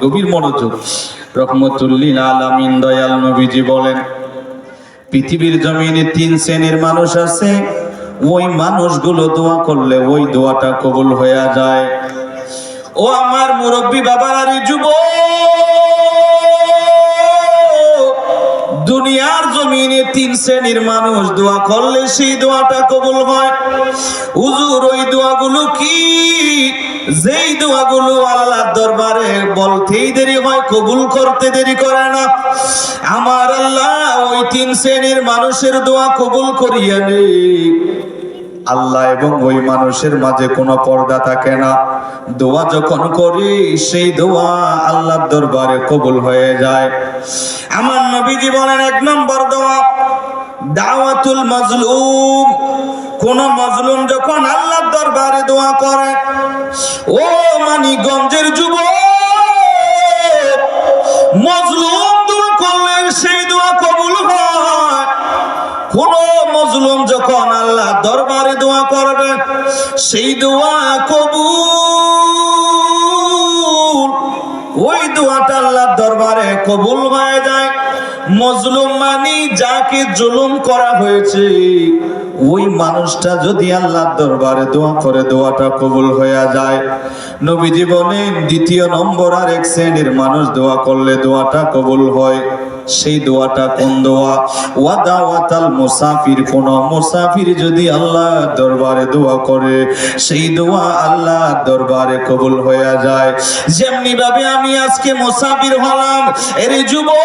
গভীর মনোযোগ। রহমতুল লিল আলামিন দয়াল নবীজি বলেন, পৃথিবীর জমিনে 3 শ্রেণীর মানুষ আছে, ওই মানুষগুলো দোয়া করলে ওই দোয়াটা কবুল হয়ে যায়। ও আমার মুরব্বী বাবার আর যুবক, দুনিয়ার জমিনে 3 শ্রেণীর মানুষ দোয়া করলে সেই দোয়াটা কবুল হয়। হুজুর ওই দোয়াগুলো কি? যেই দোয়াগুলো আল্লাহর দরবারে বলতেই দেরি হয়, কবুল করতে দেরি করে না। আমার আল্লাহ ওই 3 শ্রেণীর মানুষের দোয়া কবুল করিয়া নেই। আল্লাহ এবং ওই মানুষের মাঝে কোনো পর্দা থাকে না। দোয়া যখন করি সেই দোয়া আল্লাহর দরবারে কবুল হয়ে যায়। আমার নবীজি বলেন, 1 নম্বর দোয়া দাওয়াতুল মাজলুম। কোন মাজলুম যখন আল্লাহর দরবারে দোয়া করে, ও মানিকগঞ্জের যুবক, মাজলুম দোয়া করলে সেই দোয়া কবুল হয়। কোন মাজলুম যখন আল্লাহর দরবারে দোয়া করবে সেই দোয়া কবুল, ওই দোয়াটা আল্লাহর দরবারে কবুল হয়ে যায়। মাজলুম মানে যাকে জুলুম করা হয়েছে, ওই মানুষটা যদি আল্লাহর দরবারে দোয়া করে দোয়াটা কবুল হয়ে যায়। নবীজি বলেন, 2 নম্বর আর 1 শ্রেণীর মানুষ দোয়া করলে দোয়াটা কবুল হয়। সেই দোয়াটা কোন দোয়া? ওয়াদাওয়াতাল মুসাফির। কোন মুসাফির যদি আল্লাহর দরবারে দোয়া করে সেই দোয়া আল্লাহর দরবারে কবুল হয়ে যায়। যেমনি ভাবে আমি আজকে মুসাফির হলাম, এর যুবক,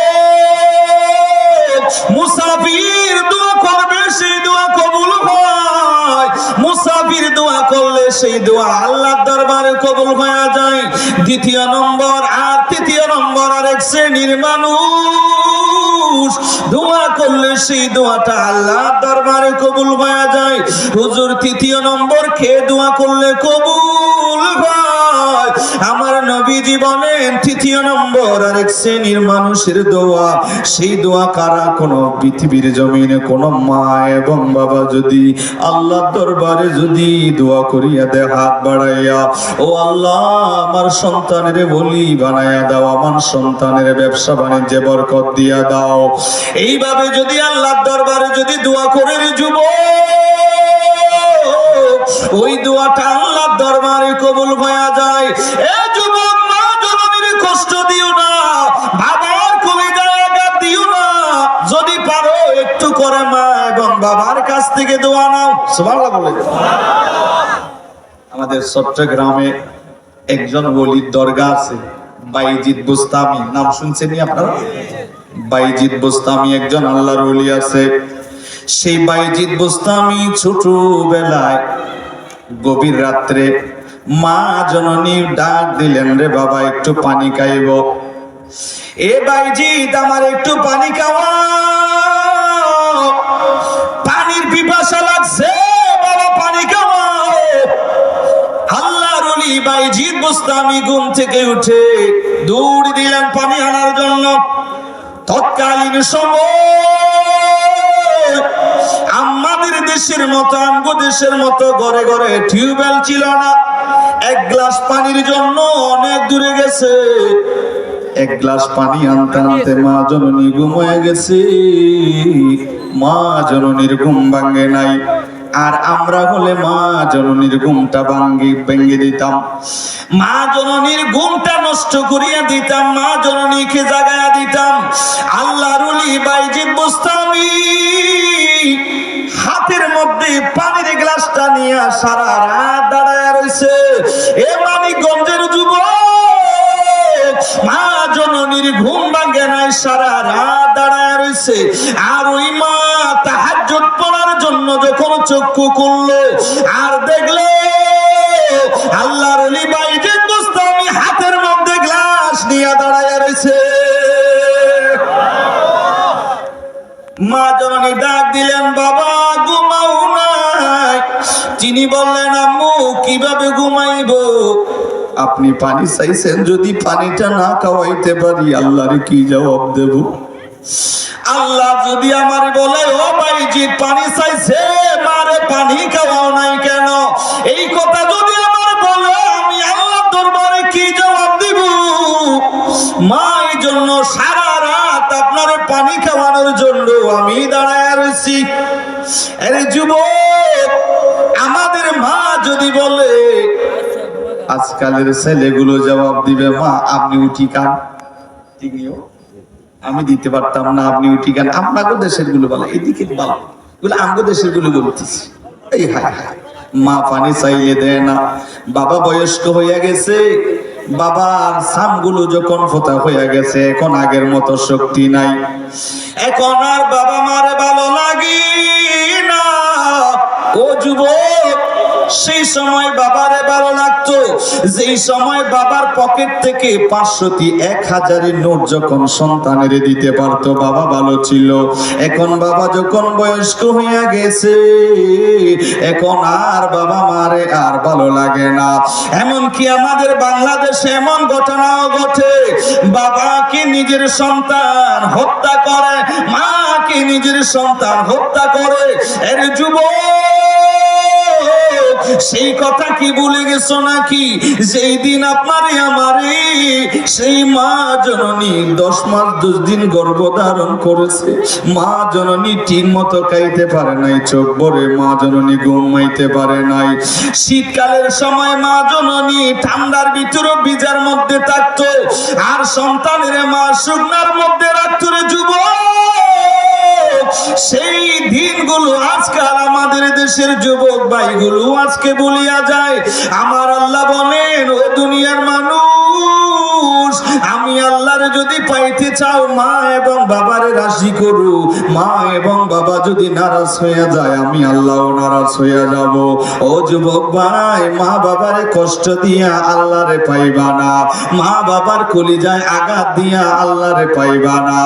মুসাফির দোয়া করবে সেই দোয়া কবুল হয়। মুসাফির দোয়া করলে সেই দোয়া আল্লাহর দরবারে কবুল হয়ে যায়। 2 নম্বর আর 3 নম্বর আর 1 শ্রেণীর মানুষ দোয়া করলে সেই দোয়াটা আল্লাহর দরবারে কবুল হয়ে যায়। হুজুর 3 নম্বর কে দোয়া করলে কবুল হয়? আমার নবীজি বলেন, 3 নম্বর আর 1 শ্রেণীর মানুষের দোয়া, সেই দোয়া কারা? কোন পৃথিবীর জমিনে কোন মা এবং বাবা যদি আল্লাহর দরবারে যদি দোয়া করিয়া দেয় হাত বাড়াইয়া, ও আল্লাহ আমার সন্তানের বলি বানাইয়া দাও, আমার সন্তানের ব্যবসা বাণিজ্যে বরকত দিয়া দাও, এইভাবে যদি আল্লাহর দরবারে যদি দোয়া করে যুবক, ওই দোয়াটা আল্লাহর দরবারে কবুল হয়ে যায়। এ যুবক, মা জননীর কষ্ট দিও না, বাবার কলিজায় আঘাত দিও না। যদি পারো একটু করে মা এবং বাবার কাছ থেকে দোয়া নাও। সুবহানাল্লাহ বলে। আমাদের চট্টগ্রামে একজন ওলির দরগা আছে, বাইজিদ বুস্তামি। নাম শুনছেন আপনারা? বাইজিদ বুস্তামি একজন আল্লাহর ওলি আছে। সেই বাইজিদ বুস্তামি ছোটবেলায় গভীর রাত্রে মা জননী ডাক দিলেন, রে বাবা একটু পানি খাইব। এ বাইজিদ আমার একটু পানি খাওয়া, পানির পিপাসা লাগছে বাবা, পানি খাওয়া। আল্লাহর ওলি বাইজিদ বুস্তামি ঘুম থেকে উঠে দৌড় দিলেন পানি আনার জন্য। তৎকালীন সময় আমাদের দেশের মতো, আমগো দেশের মতো ঘরে ঘরে টিউবওয়েল ছিল না। 1 গ্লাস পানির জন্য অনেক দূরে গেছে। 1 গ্লাস পানি আনতে আনতে মা জননী ঘুম হয়ে গেছে। মা জননীর ঘুম ভাঙে নাই। আর আমরা হলে মা জননীর ঘুমটা ভেঙে দিতাম, মা জননীর ঘুমটা নষ্ট করিয়া দিতাম, মা জননীকে জাগায়া দিতাম। আল্লাহর ওলি বাইজিদ বুস্তামি হাতের মধ্যে পানির গ্লাসটা নিয়ে সারা রাত দাঁড়ায় রইছে। এ মানিকগঞ্জের যুবক, মা জননীর ঘুম ভাঙে নাই, সারা রাত দাঁড়ায় রইছে। আর ওই মা তাহাজ্জুদ পড়ার জন্য যখন চক্ষু খুললো আর দেখলো আল্লাহর ওলি বাইজিদ বুস্তামি হাতের মধ্যে গ্লাস নিয়ে দাঁড়ায় রইছে। মা জননী ডাক দিলেন, বাবা ঘুমাও নাই? তিনি বললেন, আম্মু কিভাবে ঘুমাইব? আপনি পানি চাইছেন, যদি পানিটা না খাওয়াইতে পারি আল্লাহরে কি জবাব দেব? আল্লাহ যদি আমার বলে, ও বাইজিদ পানি চাইছে, মারে পানি খাওয়াও নাই কেন, এই কথা যদি আমার বলে, আমি আল্লাহর দরবারে কি জবাব দিব? জন্য, সারা রাত আপনার পানি খাওয়ানোর জন্য আমি দাঁড়ায় রয়েছি। আরে যুবক, আমাদের মা যদি বলে, আজকালের ছেলেগুলো জবাব দিবে, মা আপনি উঠি খান, আমি দিতে পারতাম না, আপনি উঠি খান। আপনাকে দেশের গুলো বলে, এদিকে বলো, আমগো দেশের গুলো বলতেছি। এই হায় হায়, মা পানি চাইলে দেয় না। বাবা বয়স্ক হইয়া গেছে, বাবার সামগুলো যখন ফোতা হইয়া গেছে, এখন আগের মতো শক্তি নাই, এখন আর বাবা মারে ভালো লাগে না। ও যুবক, সেই সময় বাবারে ভালো লাগতো, যেই সময় বাবার পকেট থেকে 500টি 1000-এর নোট যখন সন্তানের দিতে পারতো, বাবা ভালো ছিল। এখন বাবা যখন বয়স্ক হইয়া গেছে, এখন আর বাবা মারে আর ভালো লাগে না। এমনকি আমাদের বাংলাদেশে এমন ঘটনাও ঘটে, বাবাকে নিজের সন্তান হত্যা করে, মাকে নিজের সন্তান হত্যা করে। এর যুবক, সেই কথা কি ভুলে গেছো নাকি? যেই দিন আপনারে আমারে সেই মা জননী 10 মাস 10 দিন গর্ভধারণ করেছে, মা জননী ঠিক মতো খাইতে পারে নাই, চোখ ভরে মা জননী ঘুমাইতে পারে নাই। শীতকালের সময় মা জননী ঠান্ডার ভিতরে ভিজার মধ্যে থাকতো, আর সন্তানের মা শুকনার মধ্যে রাখতো। রে যুবক, সেই দিনগুলো আজকাল আমাদের দেশের যুবক ভাইগুলো আজকে বলিয়া যায়। আমার আল্লাহ বলেন, ও দুনিয়ার মানুষ, আমি আল্লাহর যদি পাইতে চাও, মা এবং বাবারে রাজি করু। মা এবং বাবা যদি নারাজ হইয়া যায়, আমি আল্লাহও নারাজ হইয়া যাব। ও যুবক ভাই, মা বাবারে কষ্ট দিয়া আল্লাহরে পাইবা না, মা বাবার কলিজায় আঘাত দিয়া আল্লাহরে পাইবা না।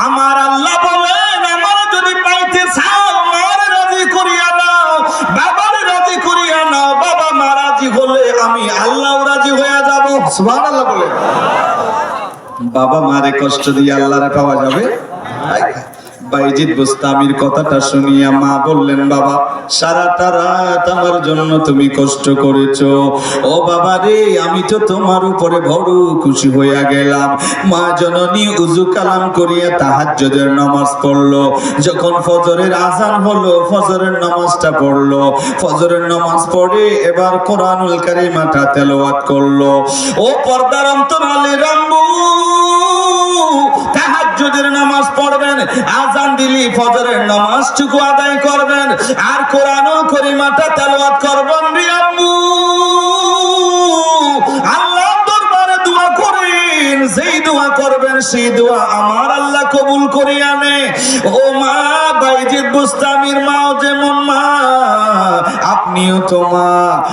আমার আল্লাহ বলেন, আমার যদি পাইতে চাও, মারে রাজি করিয়া নাও, বাবারে রাজি করিয়া নাও। বাবা মা রাজি হলে আমি আল্লাহও রাজি হইয়া যাব। সুবহানাল্লাহ বলে। বাবা মারে কষ্ট দিয়ে আল্লাহরে পাওয়া যাবে? বাইজিদ বুস্তামির কথাটা শুনিয়া মা বললেন, বাবা সারাটা রাত আমার জন্য তুমি কষ্ট করেছো। ও বাবা রে, আমি তো তোমার উপরে বড় খুশি হইয়া গেলাম। মা জননী উযু কালাম করিয়া তাহাজ্জুদের নামাজ পড়লো। যখন ফজরের আযান হলো, ফজরের নামাজটা পড়লো। ফজরের নামাজ পড়ে এবার কোরআনুল কারীমটা তেলাওয়াত করলো। ও পর্দার অন্তরালের আম্মু, তাহাজ্জুদের নামাজ পড়বেন, আযান দিলি ফজরের নামাজটুকু আদায় করবেন, আর কোরআনুল কারীমটা তেলাওয়াত করবেন। রে আম্মু, আল্লাহর দরবারে দোয়া করেন, যেই দোয়া করবেন সেই দোয়া আমার আল্লাহ কবুল করিয়া নেয়। ও মা, বাইজিদ বুস্তামির মাও যেমন মা, আপনিও তো মা।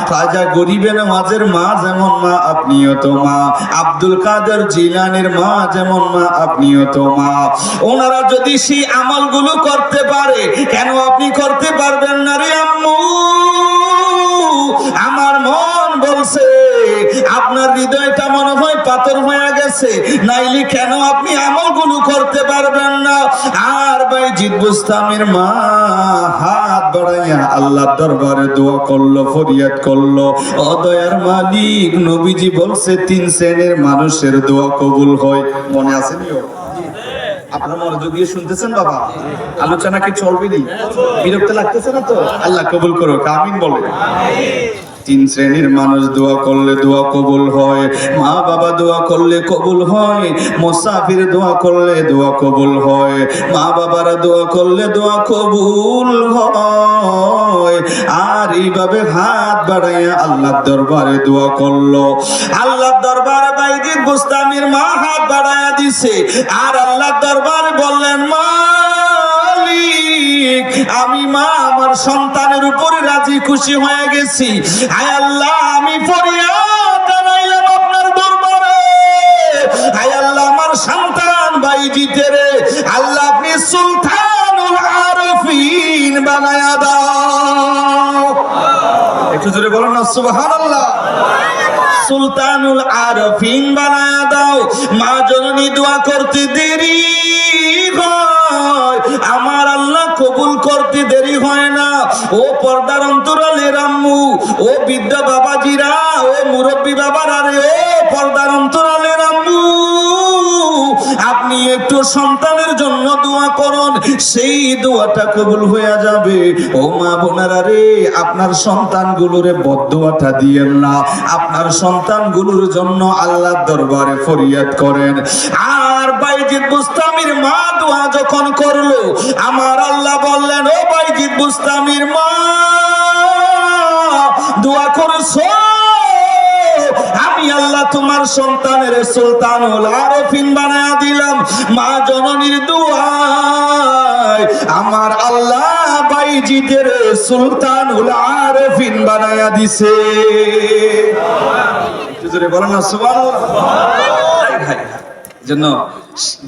খাজা গরিবে নওয়াজের মা যেমন মা, আপনিও তো মা। আব্দুল কাদের জিলানীর মা যেমন মা, আপনিও তো মা। ওনারা যদি সেই আমলগুলো করতে পারে, কেন আপনি করতে পারবেন না? রে আম্মু, আমার মন বলছে আপনার হৃদয়টা মনে হয় পাথর হয়ে গেছে, নাইলে কেন আপনি আমলগুলো করতে পারবেন না? আর বাইজিদ বুস্তামির মা হাত বাড়াইয়া আল্লাহর দরবারে দোয়া করলো, ফরিয়াদ করলো। ও দয়ার মালিক, নবীজি বলছে 3 শ্রেণীর মানুষের দোয়া কবুল হয়। মনে আছে নিও? আপনারা মনোযোগ দিয়ে শুনতেছেন বাবা? আলোচনা কি চলবে নি? বিরক্ত লাগতেছে না তো? আল্লাহ কবুল করো, আমিন বলে। 3 শ্রেণীর মানুষ দোয়া করলে দোয়া কবুল হয়। মা বাবা দোয়া করলে কবুল হয়, মুসাফির দোয়া করলে দোয়া কবুল হয়, মা বাবারা দোয়া করলে দোয়া কবুল হয়। আর এইভাবে হাত বাড়াইয়া আল্লাহর দরবারে দোয়া করলো। আল্লাহর দরবারে বাইজিদ বুস্তামির মা হাত বাড়াইয়া দিছে, আর আল্লাহর দরবারে বললেন, মালিক, আমি মা আমার সন্তানের উপরে রাজি খুশি হয়ে গেছি। হায় আল্লাহ, আমি ফরিয়াদ জানাইলাম আপনার দরবারে। হায় আল্লাহ, আমার সন্তান বাইজিদের আল্লাহ আপনি সুলতানুল আরফিন বানায়া দাও। একটু জোরে বলেন না সুবহানাল্লাহ। সুলতানুল আরফিন বানায়া দাও। মা জননী দোয়া করতে দেরি হয়, আমার আল্লাহ কবুল করতে দেরি হয় না। ও পর্দার অন্তরালের আম্মু, ও বিদ্যা বাবাজিরা, ও মুরব্বী বাবারা রে, ও পর্দার অন্তরালের আম্মু, আপনি একটু সন্তানের জন্য দোয়া করুন, সেই দোয়াটা কবুল হয়ে যাবে। ও মা বোনেরা রে, আপনার সন্তানগুলোরে বদদোয়াটা দিয়েন না, আপনার সন্তানগুলোর জন্য আল্লাহর দরবারে ফরিয়াদ করেন। আর বাইজিদ বুস্তামির মা দোয়া যখন করলো, আমার আল্লাহ বললেন, ও বাইজিদ বুস্তামির মা দোয়া করছো, আমি আল্লাহ তোমার সন্তানের সুলতানুল আরফিন বানায়া দিলাম। মা জননীর দোয়ায় আমার আল্লাহ বাইজিদের সুলতানুল আরফিন বানায়া দিছে। জোরে বলেন না সুবহানাল্লাহ। জন্য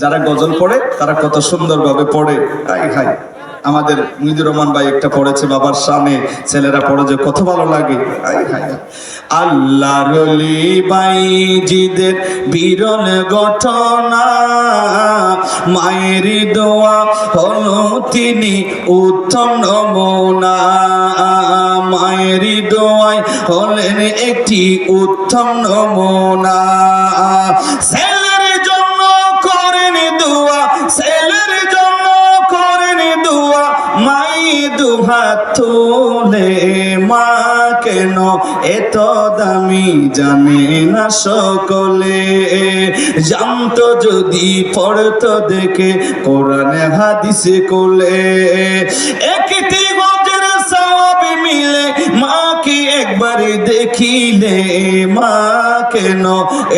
যারা গজল পড়ে তারা কত সুন্দরভাবে পড়ে। আমাদের মুজিদুর রহমান ভাই একটা পড়েছে বাবার শানে, ছেলেরা পড়ে যে কত ভালো লাগে। আল্লাহর ওলি বাইজিদের বিরল ঘটনা, মায়ের দোয়া হলো তিনি উত্তম নমুনা, মায়ের দোয়ায় হলেন একটি উত্তম নমুনা। ছেলের জন্য করেন দোয়া, ছেলের জন্য করেন দোয়া, মাই দুহাত তুলে, মা কেন এত দামি জানে না সকলে, জানতো যদি পড়তো দেখে কোরআনে হাদিসে কোলে, একটি গজের সওয়াব মিলে মাকে একবার দেখিলে, মা কেন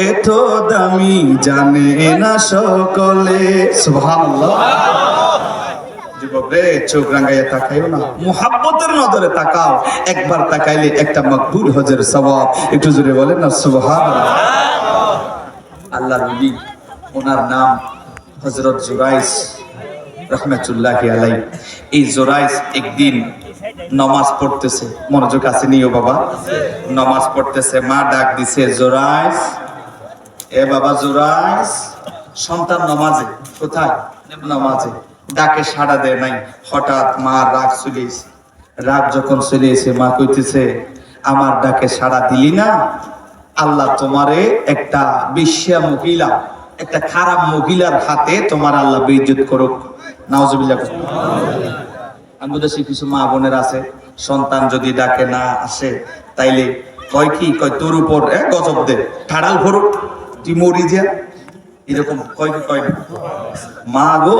এত দামি জানে না সকলে। সুবহানাল্লাহ। যুবকরে, চোখ রাঙাইয়া তাকাইও না, মুহাব্বতের নজরে তাকাও। একবার তাকাইলে একটা মকবুল হজের সওয়াব। একটু জোরে বলেন না সুবহানাল্লাহ। আল্লাহর ওলি, ওনার নাম হযরত জুরাইস রাহমাতুল্লাহি আলাইহি। এই জুরাইস একদিন নামাজ পড়তেছে, মনোযোগ আছে নিও বাবা, নামাজ পড়তেছে, মা ডাক দিছে, জুরাইস, এ বাবা জুরাইস। সন্তান নামাজে, কোথায়? নামাজে। ডাকে সাড়া দেয় নাই। হঠাৎ মা রাগ চলে এসে, রাগ যখন চলে এসে মা কইতেছে, আমার ডাকে সাড়া দিলি না, আল্লাহ তোমারে একটা বেশ্যা মহিলা, একটা খারাপ মহিলার হাতে তোমার আল্লাহ বেইজ্জত করুক। নাউজুবিল্লাহ। আমি দেশে কিছু মা বোনের আছে, সন্তান যদি ডাকে না আসে তাইলে কয় কি, কয় তোর উপর গজব দে, ঠাড়াল ভরুক, তুই মরি যা, এরকম কয় কি কয় না। মা গো,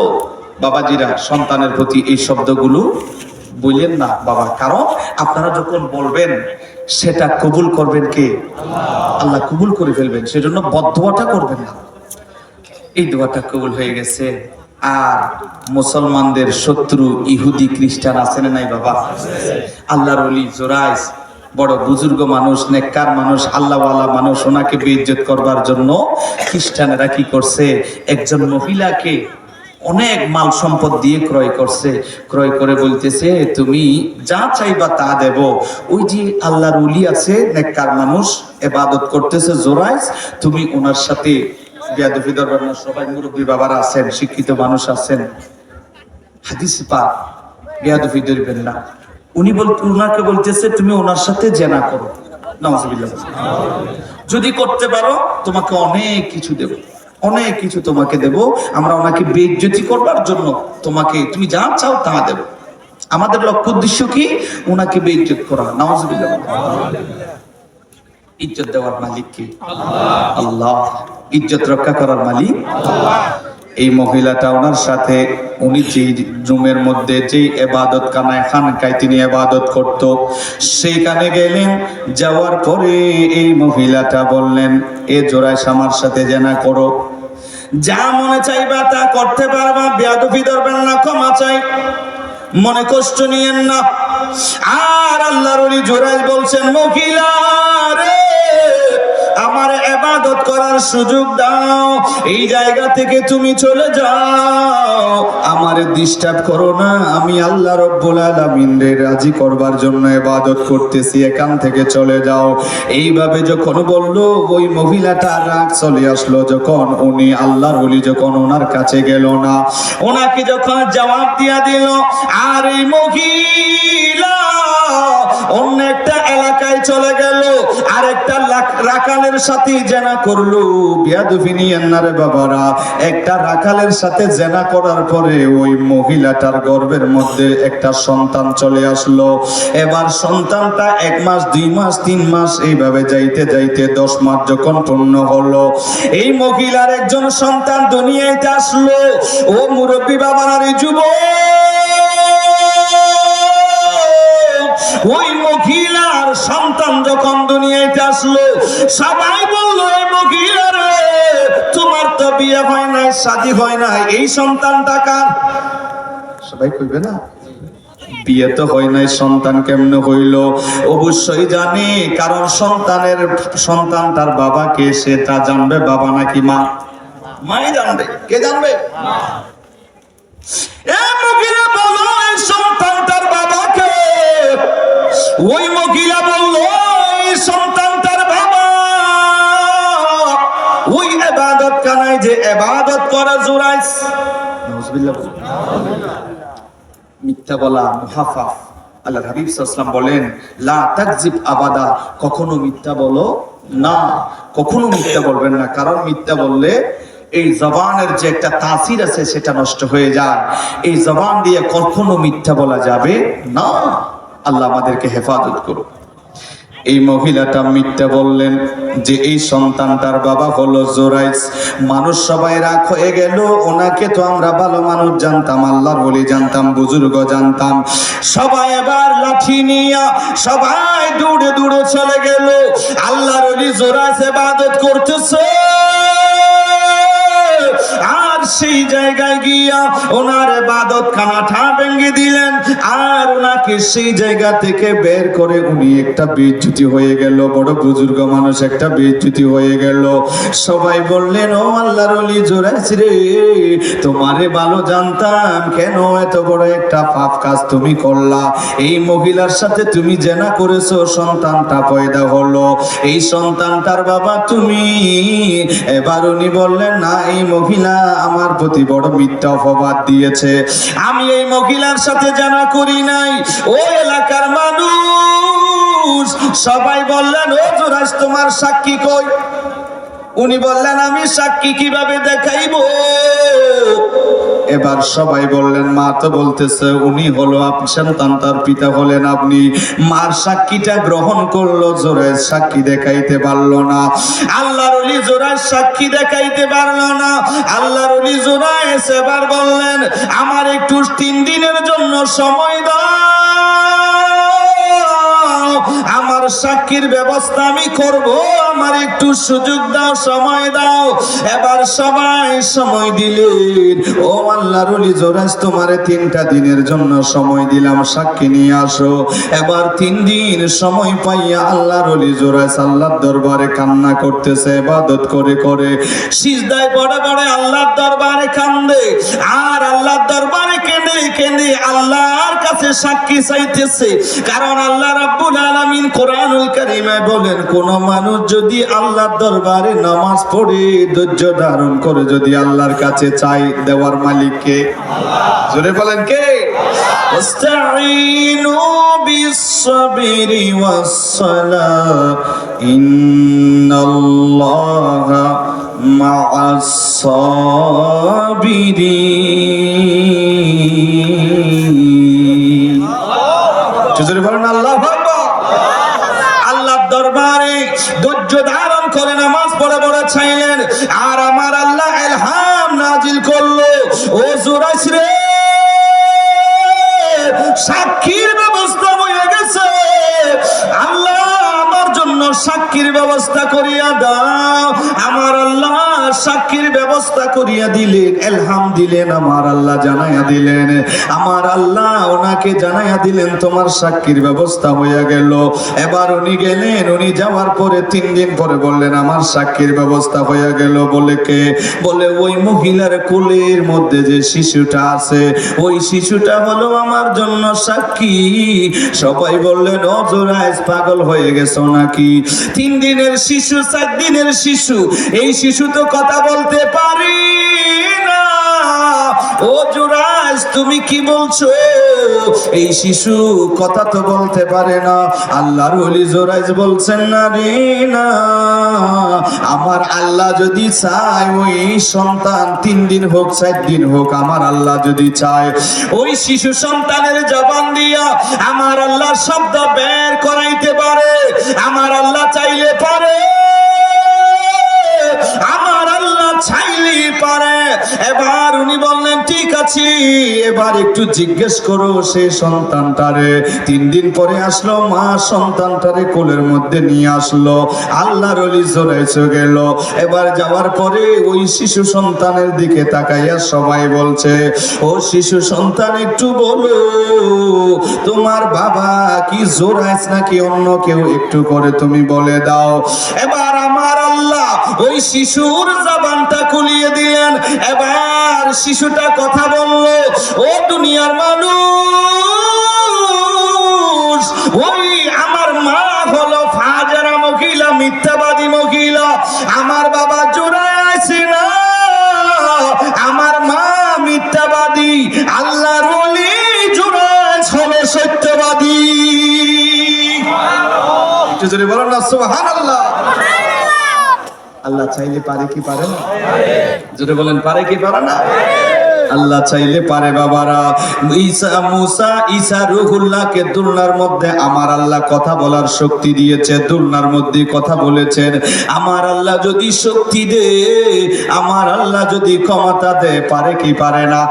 বাবাজিরা, সন্তানের প্রতি এই শব্দগুলো বললেন না বাবা, কারণ আপনারা যখন বলবেন সেটা কবুল করবেন কে? আল্লাহ কবুল করে ফেলবেন, সেজন্য বদদোয়াটা করবেন না। এই দোয়াটা কবুল হয়ে গেছে। আর মুসলমানদের শত্রু ইহুদি খ্রিস্টান আছে না নাই বাবা? আল্লাহর ওলি জুরাইস বড় বুজুর্গ মানুষ, নেককার মানুষ, আল্লাহওয়ালা মানুষ, ওনাকে বেইজ্জত করবার জন্য খ্রিস্টানেরা কি করছে, একজন মহিলাকে অনেক মাল সম্পদ দিয়ে ক্রয় করছে। ক্রয় করে বলতেছে, তুমি যা চাইবা তা দেব। ওই যে আল্লাহর ওলি আছে, নেককার মানুষ, ইবাদত করতেছে জুরাইস, তুমি ওনার সাথে বেয়াদবি করবেন না। সবাই মুরব্বী বাবারা আছেন, শিক্ষিত মানুষ আছেন, হাদিস পাক, বেয়াদবি করবেন না। উনাকে বলতেছে, তুমি ওনার সাথে জেনা করো। নাউজুবিল্লাহ। যদি করতে পারো তোমাকে অনেক কিছু দেব, অনেক কিছু তোমাকে দেব। আমরা ওনাকে বেইজ্জতি করবার জন্য তোমাকে, তুমি যা চাও তা দেব। আমাদের লক্ষ্য উদ্দেশ্য কি? ওনাকে বেইজ্জত করা। নাউজুবিল্লাহ। ইজ্জত দেওয়ার মালিক কি? আল্লাহ। ইজ্জত রক্ষা করার মালিক আল্লাহ। এই মহিলাটা ওনার সাথে, উনি যে রুমের মধ্যে যে ইবাদত খানকায় তিনি ইবাদত করত, সেইখানে গেলেন। যাওয়ার পরে এই মহিলাটা বললেন, এ জুরাইস আমার সাথে জেনা করো, যা মনে চাইবা তা করতে পারবা, বেয়াদবি করবেন না, ক্ষমা চাই, মনে কষ্ট নিয়েন না। আর আল্লাহর ওলি জুরাইস বলছেন, মহিলা রে, আমার ইবাদত করার সুযোগ দাও, এই জায়গা থেকে তুমি চলে যাও, আমার ডিস্টার্ব করো না, আমি আল্লাহ রাব্বুল আলামিনকে রাজি করবার জন্য ইবাদত করতেছি, এখান থেকে চলে যাও। এইভাবে যখন বললো, ওই মহিলাটা রাগ চলে আসলো। যখন উনি আল্লাহর ওলি যখন ওনার কাছে গেল না, ওনাকে যখন জবাব দিয়া দিল, আর এই মহিলা অন্য একটা এলাকায় চলে গেল, আর একটা রাখালের সাথে জেনা করলো। বিয়াদবি নিয়েন না রে বাবারা, একটা রাখালের সাথে জেনা করার পরে ওই মহিলাটার গর্ভের মধ্যে একটা সন্তান চলে আসলো। এবার সন্তানটা 1 মাস 2 মাস 3 মাস এইভাবে যাইতে যাইতে 10 মাস যখন পূর্ণ হলো, এই মহিলার একজন সন্তান দুনিয়াতে আসলো। ও মুরব্বী বাবারা রে যুবক, ওই মহিলার সন্তান যখন দুনিয়াতে আসলো, সবাই বললো এই মহিলা রে, তোমার তো বিয়ে হয় নাই, শাদী হয় নাই, এই সন্তানটা কার? সবাই কইবে না বিয়ে তো হয় নাই, সন্তান কেমনে হইল? অবশ্যই জানি, কারণ সন্তানটার বাবাকে সেটা জানবে, বাবা নাকি মা? মাই জানবে। কে জানবে? মহিলা বলো এই সন্তানটার বাবাকে। ওই মহিলা বলল এই সন্তানটার বাবা ওই ইবাদত খানায় যে ইবাদত করে জুরাইস। নাউজুবিল্লাহ। মিথ্যা বলা মুহাফাফ। আল্লাহর হাবিব সাল্লাল্লাহু আলাইহি ওয়াসাল্লাম বলেন, লা তাকযিব আবাদা, কখনো মিথ্যা বলো না, কখনো মিথ্যা বলবেন না। কারণ মিথ্যা বললে এই জবানের যে একটা তাসির আছে সেটা নষ্ট হয়ে যায়। এই জবান দিয়ে কখনো মিথ্যা বলা যাবে না। আল্লাহ আমাদেরকে হেফাজত করুন। এই মহিলাটা মিথ্যা বললেন যে এই সন্তানটার বাবা হলো জোরাইস। মানুষ সবাই রাগ হয়ে গেল, ওনাকে তো আমরা ভালো মানুষ জানতাম, আল্লাহর ওলি জানতাম, বুজুর্গ জানতাম। সবাই এবার লাঠি নিয়ে সবাই দৌড়ে দৌড়ে চলে গেল। আল্লাহর ওলি জোরাইস ইবাদত করতেছে, আর সেই জায়গায় গিয়া ওনার ইবাদত খানাটা ভেঙে দিলেন, আর ওনাকে সেই জায়গা থেকে বের করে উনি একটা বেইজ্জতি হয়ে গেল। বড় বুজুর্গ মানুষ, একটা বেইজ্জতি হয়ে গেল। সবাই বললেন, ও আল্লাহর ওলি জোরাইস রে, তোমারে ভালো জানতাম, কেন এত বড় একটা পাপ কাজ তুমি করলা? এই মহিলার সাথে তুমি জেনা করেছো, সন্তানটা পয়দা হলো, এই সন্তানটার বাবা তুমি। এবার উনি বললেন, না, এই মহিলা আমার প্রতি বড় মিথ্যা অপবাদ দিয়েছে, আমি এই মহিলার সাথে জানা করি নাই। ও এলাকার মানুষ সবাই বললেন, ও জোরাইস তোমার সাক্ষী কই? উনি বললেন, আমি সাক্ষী কিভাবে দেখাইব? এবার সবাই বললেন, মা তো বলতেছে উনি হলো সন্তানটার পিতা হলেন আপনি। মার সাক্ষীটা গ্রহণ করলো, জোরাইস সাক্ষী দেখাইতে পারলো না। আল্লাহর ওলি জোরাইস সাক্ষী দেখাইতে পারলো না। আল্লাহর ওলি জোরাইস এবার বললেন, আমার একটু 3 দিনের জন্য সময় দাও, আমার সাক্ষীর ব্যবস্থা আমি করব, আমার একটু সুযোগ দাও, সময় দাও। এবার সবাই সময় দিলেন। ও আল্লাহর ওলি জোরাইস, তোমারে 3টা দিনের জন্য সময় দিলাম, সাক্ষী নিয়ে আসো। এবার 3 দিন সময় পাইয়া আল্লাহর ওলি জোরাইস আল্লাহর দরবারে কান্না করতেছে, ইবাদত করে করে সিজদায় পড়ে পড়ে আল্লাহর দরবারে কান্দে, আর আল্লাহর দরবারে কেঁদে কেঁদে আল্লাহর কাছে সাক্ষী চাইতেছে। কারণ আল্লাহ রাব্বুল আলামিন কোরআনুল কারীমে বলেন, কোন মানুষ যদি আল্লাহর দরবারে নামাজ পড়ে ধৈর্য ধারণ করে যদি আল্লাহর কাছে চাই, দেওয়ার মালিক কে? আল্লাহ। জোরে বলেন কে? ইস্তাঈনু বিস-সাবরি ওয়াস-সালাহ ইন্নাল্লাহা মা'আস-সাবিরিন। জোরে বলেন আল্লাহু আকবার। আল্লাহর দরবারে ধৈর্য ধারণ করে নামাজ পড়ে পড়ে চাইলেন, আর আমার আল্লাহ ইলহাম নাজিল করলো, ও জোরাইস রে, সাক্ষীর ব্যবস্থা হয়ে গেছে, আল্লাহ আমার জন্য সাক্ষীর ব্যবস্থা করিয়া দাও। আমার আল্লাহ সাক্ষীর ব্যবস্থা করিয়া দিলেন, ইলহাম দিলেন, আমার আল্লাহ জানাইয়া দিলেন, আমার আল্লাহ ওনাকে জানাইয়া দিলেন, তোমার সাক্ষীর ব্যবস্থা হয়ে গেল। এবার উনি গেলেন, উনি যাওয়ার পরে 3 দিন পরে বললেন, আমার সাক্ষীর ব্যবস্থা হয়ে গেল। বলে কে? বলে ওই মহিলার কোলের মধ্যে যে শিশুটা আছে, ওই শিশুটা হলো আমার জন্য সাক্ষী। সবাই বললেন, ও জোরাইস পাগল হয়ে গেছো নাকি? 3 দিনের শিশু, 4 দিনের শিশু, এই শিশু তো কথা বলতে পারি না। ও জোরাইস তুমি কি বলছো? এই শিশু কথা তো বলতে পারে না। আল্লাহর ওলি জোরাইজ বলছেন, না রে না, আমার আল্লাহ যদি চায় ওই সন্তান 3 দিন হোক 4 দিন হোক, আমার আল্লাহ যদি চায় ওই শিশু সন্তানের জবান দিয়া আমার আল্লাহ শব্দ বের করাইতে পারে। আমার আল্লাহ চাইলে পারে, আমার আল্লাহ চাইলেই পারে। এবার উনি বললেন, ঠিক আছে, এবার একটু জিজ্ঞেস করো সে সন্তানটারে। 3 দিন পরে আসলো, মা সন্তানটারে কোলের মধ্যে নিয়ে আসলো। আল্লাহর ওলি চলে গেল। এবার যাওয়ার পরে ওই শিশু সন্তানের দিকে তাকাইয়া সবাই বলছে, ও শিশু সন্তান, একটু বলো তোমার বাবা কি জোরাইজ নাকি অন্য কেউ, একটু করে তুমি বলে দাও। এবার আমার আল্লাহ ওই শিশুর জবানটা খুলিয়ে দিলেন। এবার শিশুটা কথা বলল, ও দুনিয়ার মানুষ, ওই আমার মা হলো ফাজেরা মহিলা, মিথ্যাবাদী মহিলা। আমার বাবা জোরাইজ না, আমার মা মিথ্যাবাদী। আল্লাহর ওলি জোরাইজ হলো সত্যবাদী। একটু জোরে বলেন না সুবহানাল্লাহ। আল্লাহ চাইলে পারে কি পারে না? জোরে বলেন, পারে কি পারে না? আল্লাহ চাইলে পারে বাবারা। ঈসা রূহুল্লাহকে দুলনার মধ্যে আমার আল্লাহ কথা বলার শক্তি দিয়েছে, দুলনার মধ্যে কথা বলেছেন। আমার আল্লাহ যদি শক্তি দে, আমার আল্লাহ যদি ক্ষমতা দে, পারে কি পারে না?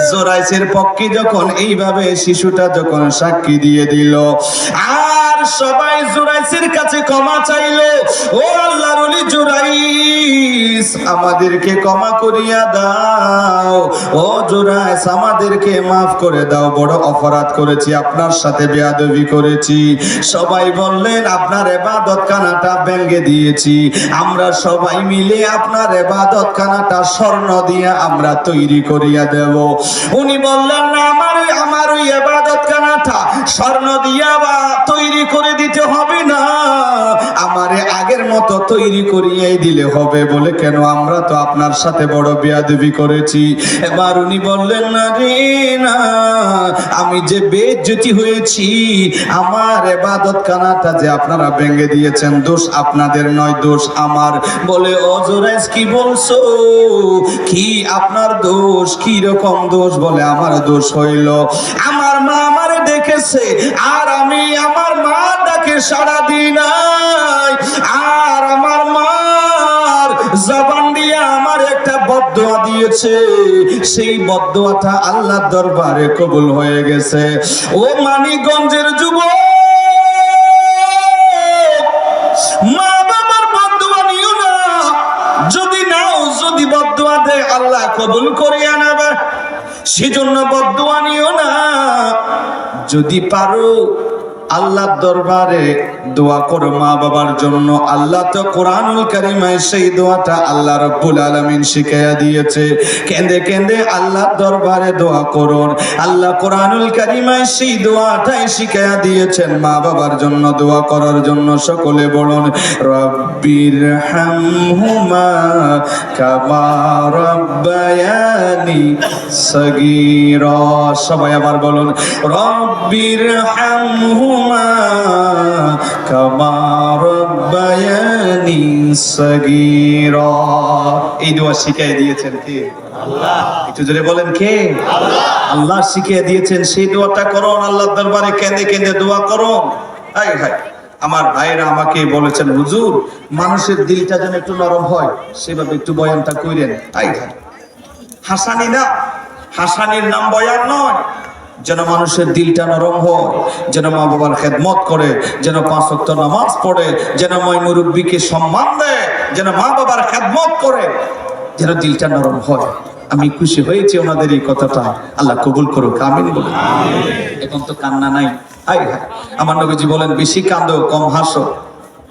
জোরাইসের পক্ষে যখন এইভাবে শিশুটা যখন সাক্ষী দিয়ে দিল, আর সবাই জোরাইসের কাছে ক্ষমা চাইলো, ও আল্লাহর ওলি জোরাইস, আমাদেরকে ক্ষমা করিয়া দাও, ও জোরাইস আমাদেরকে মাফ করে দাও, বড় অপরাধ করেছি, আপনার সাথে বেয়াদবি করেছি। সবাই বললেন, আপনার ইবাদত খানাটা ভেঙে দিয়েছি, আমরা সবাই মিলে আপনার ইবাদত খানাটা স্বর্ণ দিয়ে আমরা তৈরি করিয়া দেব। উনি বললেন, না, আমার ওই ইবাদত খানাটা স্বর্ণ দিয়া বা তৈরি করে দিতে হবে না, আমারে আগের মতো তৈরি করিয়াই দিলে হবে। বলে, কেন? আমরা তো আপনার সাথে বড় বেয়াদবি করেছি। এবার উনি বললেন, না রে না, আমি যে বেইজ্জতি হয়েছি, আমার ইবাদত খানাটা যে আপনারা ভেঙে দিয়েছেন, দোষ আপনাদের নয়, দোষ আমার। বলে, ও জোরাইস, কি বলছো? কি আপনার দোষ? কি রকম দোষ? বলে, আমার দোষ হইল আমার মা আমারে দেখেছে, আর আমি আমার মা ডাকে সাড়া দিই নাই, আর আমার মার জবান দিয়ে আমার একটা বদদোয়া দিয়েছে, সেই বদদোয়াটা আল্লাহর দরবারে কবুল হয়ে গেছে। ও মানিকগঞ্জের যুবক, মা বাবার বদদোয়া নিও না, যদি নাও, যদি বদদোয়া দেয় আল্লাহ কবুল করিয়া নেবে, সেজন্য বদদোয়া নিও না। যদি পারো আল্লাহর দরবারে দোয়া করো মা বাবার জন্য। আল্লাহ তো কোরআনুল কারীমে সেই দোয়াটা আল্লাহ রাব্বুল আলামিন শিখাইয়া দিয়েছে। কেঁদে কেঁদে আল্লাহর দরবারে দোয়া করুন। আল্লাহ কোরআনুল কারীমে সেই দোয়াটাই শিখাইয়া দিয়েছেন মা বাবার জন্য দোয়া করার জন্য। সকলে বলুন, রব্বিরহামহুমা কামা রাব্বায়ানি সগীরা। সবাই আবার বলুন, রব্বিরহামহুমা কামা রাব্বায়ানি সগীরা। এই দোয়া শিখিয়ে দিয়েছেন কে? আল্লাহ। একটু জোরে বলেন, কে? আল্লাহ। আল্লাহ শিখিয়ে দিয়েছেন, সেই দোয়াটা করুন। আল্লাহর দরবারে কেঁদে কেঁদে দোয়া করুন। হায় হায়, আমার ভাইরা আমাকে বলেছেন, হুজুর, মানুষের দিলটা যেন একটু নরম হয়, সেভাবে একটু বয়ানটা কইরেন। হায় হায়, হাসানি না, হাসানির নাম বয়ান নয়। যেন মানুষের দিলটা নরম হয়, যেন মা বাবার খেদমত করে, যেন 5 ওয়াক্ত নামাজ পড়ে, যেন ময় মুরব্বীকে সম্মান দেয়, যেন মা বাবার খেদমত করে, যেন দিলটা নরম হয়। আমি খুশি হয়েছি ওনাদের এই কথাটা, আল্লাহ কবুল করুক, আমিন বলুন। এখন তো কান্না নাই। হায় হায়, আমার নবীজি বলেন, বেশি কাঁদো কম হাসো।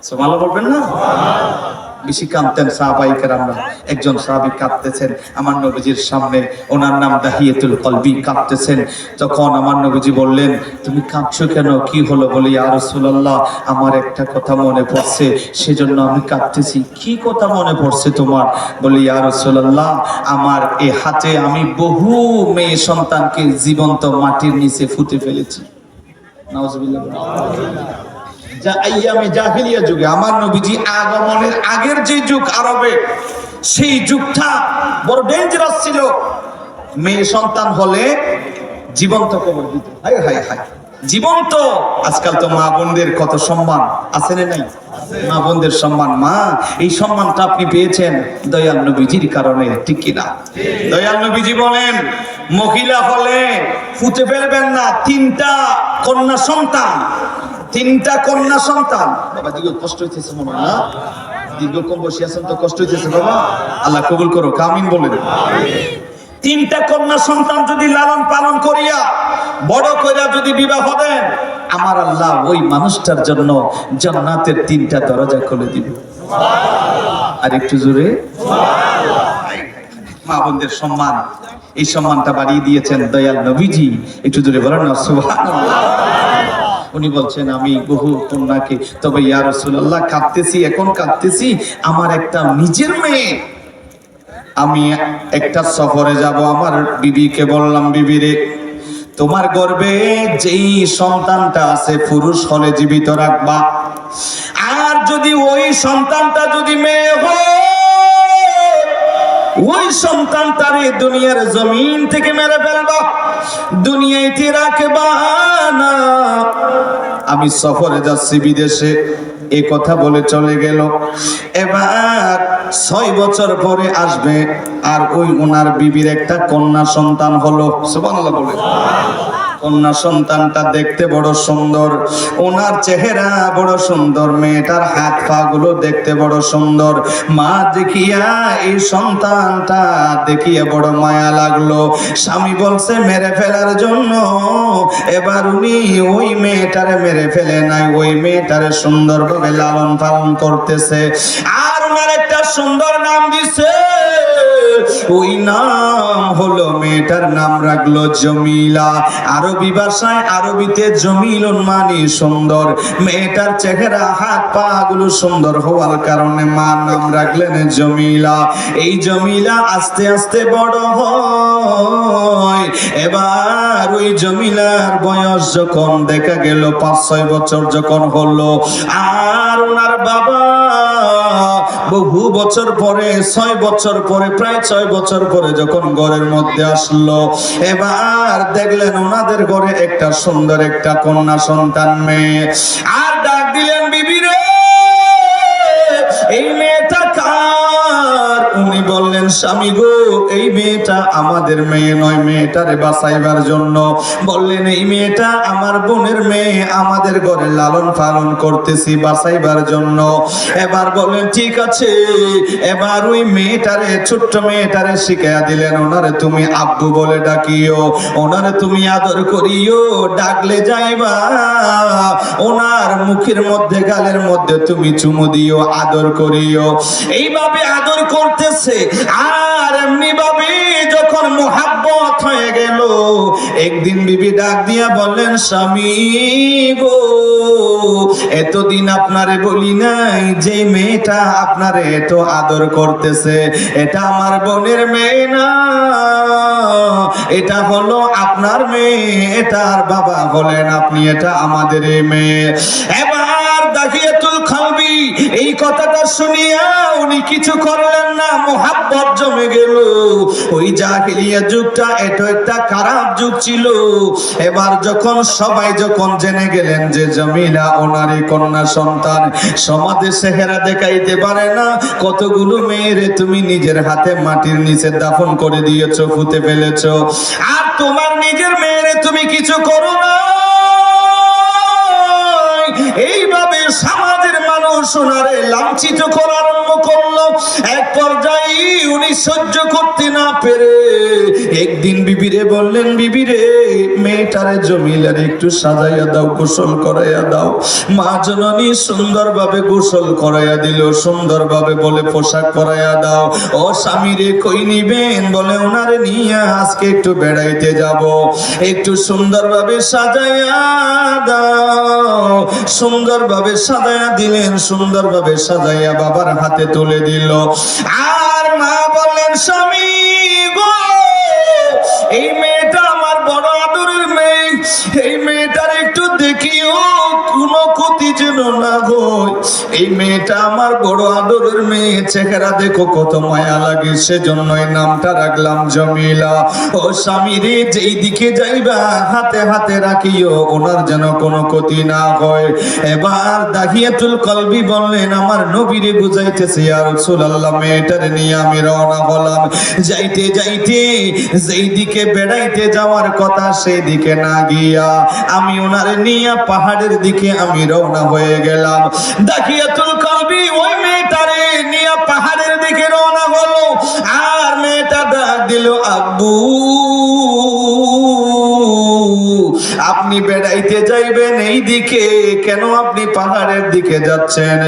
সুবহানাল্লাহ বলবেন না? বেশি কাঁদতেন সাহাবায়ে কেরামরা। একজন সাহাবী কাঁদতেছেন আমার নবীজির সামনে, ওনার নাম দাহিয়াতুল কলবি, কাঁদতেছেন। তখন আমার নবীজি বললেন, তুমি কাঁদছো কেন, কি হলো? বলি, ইয়া রাসূলুল্লাহ, আমার একটা কথা মনে পড়ছে, সেজন্য আমি কাঁদতেছি। কি কথা মনে পড়ছে তোমার? বলি, ইয়া রাসূলুল্লাহ, আমার এই হাতে আমি বহু মেয়ে সন্তানকে জীবন্ত মাটির নিচে ফুটে ফেলেছি। নাউজুবিল্লাহ। আইয়ামে জাহিলিয়া যুগে, আমার নবীজি আগমনের আগের যে যুগ আরবে, সেই যুগটা বড় ডেঞ্জারাস ছিল। মেয়ে সন্তান হলে জীবন্ত কবর দিত। হায় হায় হায়, জীবন্ত। আজকাল তো মা বোনদের কত সম্মান আছে না নাই? মা বোনদের সম্মান, মা, এই সম্মানটা আপনি পেয়েছেন দয়াল নবীজির কারণে, ঠিক কিনা? দয়াল নবীজি বলেন, মহিলা হলে ফুটে ফেলবেন না তিনটা কন্যা সন্তান। তিনটা কন্যা সন্তান। বাবা দীর্ঘ কষ্ট হইতেছে মনে হয় না? দীর্ঘ কম বসে আছেন তো কষ্ট হইতেছে বাবা? আল্লাহ কবুল করো, আমিন বলেন। তিনটা কন্যা সন্তান যদি লালন পালন করিয়া বড় কইরা যদি বিবাহ দেন, আমার আল্লাহ ওই মানুষটার জন্য জান্নাতের তিনটা দরজা খুলে দিবে। আর একটু জোরে মা বোনদের সম্মান, এই সম্মানটা বাড়িয়ে দিয়েছেন দয়াল নবীজি। একটু জোরে বলেন না সুবহানাল্লাহ। উনি বলছেন, আমি বহু কন্যাকে, তবে ইয়া রাসূলুল্লাহ কাঁদতেছি, এখন কাঁদতেছি আমার একটা নিজের মেয়ে। আমি একটা সফরে যাব, আমার বিবিকে বললাম, বিবিরে, তোমার গর্ভে যেই সন্তানটা আছে পুরুষ হলে জীবিত রাখবা, আর যদি ওই সন্তানটা যদি মেয়ে হয়, ওই সন্তানটারে দুনিয়ার জমিন থেকে মেরে ফেলবা, দুনিয়াতে রাখবা না। আমি সফরে যাচ্ছি বিদেশে, এ কথা বলে চলে গেল। এবার 6 বছর পরে আসবে, আর ওই ওনার বিবির একটা কন্যা সন্তান হলো। সুবহানাল্লাহ বলে। কন্যা সন্তানটা দেখতে বড় সুন্দর, ওনার চেহারা বড় সুন্দর, মেয়েটার হাত পা গুলো দেখতে বড় সুন্দর। মা দেখিয়া এই সন্তানটা দেখিয়া বড় মায়া লাগলো। স্বামী বলছে মেরে ফেলার জন্য, এবার উনি ওই মেয়েটারে মেরে ফেলে নাই, ওই মেয়েটারে সুন্দরভাবে লালন পালন করতেছে, আর ওনার একটা সুন্দর নাম দিছে। ওই নাম হলো, মেয়েটার নাম রাখলো জমিলা। আরবি ভাষায়, আরবিতে জমিলুন মানে সুন্দর। মেয়েটার চেহারা হাত পা গুলো সুন্দর হওয়ার কারণে মা নাম রাখলেন জমিলা। এই জমিলা আস্তে আস্তে বড় হয়। এবার ওই জমিলার বয়স যখন দেখা গেল 5-6 বছর যখন হলো, আর ওনার বাবা বহু বছর পরে, 6 বছর পরে, প্রায় 6 বছর পরে যখন ঘরের মধ্যে আসলো, এবার দেখলেন ওনাদের ঘরে একটা সুন্দর একটা কন্যা সন্তান মেয়ে। আর ডাক দিলেন, বিবি রে, এই মেয়েটা কার? উনি বললেন, স্বামী গো, এই মেয়েটা আমাদের মেয়ে নয়, মেয়েটারে বাঁচাইবার জন্য বললেন, এই মেয়েটা আমার বোনের মেয়ে, আমাদের ঘরে লালন পালন করতেছি বাঁচাইবার জন্য। এবার বললেন, ঠিক আছে। এবার ওই মেয়েটারে, ছোট্ট মেয়েটারে শিখাইয়া দিলেন, ওনারে তুমি আব্বু বলে ডাকিও, ওনারে তুমি আদর করিও, ডাকলে যাইবা ওনার মুখের মধ্যে, গালের মধ্যে তুমি চুমু দিও, আদর করিও। এইভাবে আদর করতেছে, আর এমনি ভাবে যখন মোহাব্বত হয়ে গেল, একদিন বিবি ডাক দিয়া বললেন, স্বামী গো, এতদিন আপনারে বলি নাই যে মেয়েটা আপনারে এত আদর করতেছে, এটা আমার বোনের মেয়ে না, এটা হলো আপনার মেয়ে, এটার বাবা বলেন আপনি, এটা আমাদের মেয়ে। এবার দাহিয়াতুল কলবি এই কথাটা শুনিয়া উনি কিছু করলেন না, মোহাব্বত জমে গেল। ওই জাহিলিয়া যুগটা এটা একটা খারাপ যুগ ছিল। এবার যখন সবাই যখন জেনে গেলেন যে জমিলা ওনারই কন্যা সন্তান, সমাজে চেহারা দেখাইতে পারে না, কতগুলো মেয়েরে তুমি নিজের হাতে মাটির নিচে দাফন করে দিয়েছো, পুঁতে ফেলেছো, আর তোমার নিজের মেয়েরে তুমি কিছু করো না। এইভাবে সমাজের মানুষ সোনারে লাঞ্ছিত করা আরম্ভ করলো। এক পর্যায়ে উনি সহ্য করতে না পেরে একদিন বিবিরে বললেন, বিবিরে মেয়েটারে জমিলার একটু সাজাইয়া দাও, গোসল করাইয়া দাও। মা জননী সুন্দরভাবে গোসল করাইয়া দিল, সুন্দরভাবে বলে পোশাক পরাইয়া দাও। ও স্বামী রে কই নিবেন? বলে ওনারে নিয়ে আজকে একটু বেড়াইতে যাব, একটু সুন্দরভাবে সাজাইয়া দাও। সুন্দরভাবে সাজাইয়া দিলেন, সুন্দরভাবে সাজাইয়া বাবার হাতে তুলে দিল। আর মা বললেন, স্বামী গো, এই মেয়েটা আমার বড় আদরের মেয়ে, এই মেয়েটার একটু দেখিও, কোনো ক্ষতি যেন না হয়। এই মেয়েটা আমার বড় আদরের মেয়ে, চেহারা দেখো কত মায়া লাগে, সেজন্যই নামটা রাখলাম জমিলা। ও স্বামী রে, যেই দিকে যাইবা হাতে হাতে রাখিও, ওনার যেন কোনো ক্ষতি না হয়। এবার দাহিয়াতুল কলবি বললেন, আমার নবীরে বুঝাইতেছে, ইয়া রাসূলুল্লাহ, মেয়েটারে নিয়ে আমি রওনা হলাম। যাইতে যাইতে যেই দিকে বেড়াইতে যাওয়ার কথা সেই দিকে না গিয়া আমি ওনারে নিয়ে পাহাড়ের দিকে আমি রওনা হয়ে গেলাম। দাহিয়াতুল কলবি ওই মেয়েটারে নিয়ে পাহাড়ের দিকে রওনা হলো। আর মেয়েটা ডাক দিল, আব্বু, আপনি বেড়াইতে যাইবেন এই দিকে, কেন আপনি পাহাড়ের দিকে যাচ্ছেন?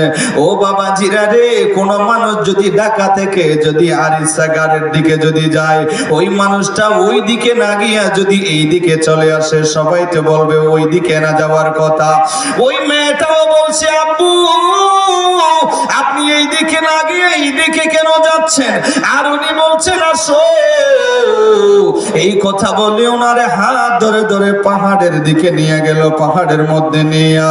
ও বাবা জিরা রে, কোন মানুষ যদি ঢাকা থেকে যদি আরিসাগারের দিকে যদি যায়, ওই মানুষটা ওই দিকে না গিয়া যদি এই দিকে চলে আসে, সবাই তো বলবে ওই দিকে না যাওয়ার কথা। ওই মেয়েটাও বলছে, আব্বু, আপনি এই দিকে না গিয়ে এই দিকে কেন যাচ্ছেন? আর উনি বলছেন, আসো। এই কথা বলে ওনারে হাত ধরে ধরে পাহাড়ের দিকে নিয়ে গেল। পাহাড়ের মধ্যে নিয়ে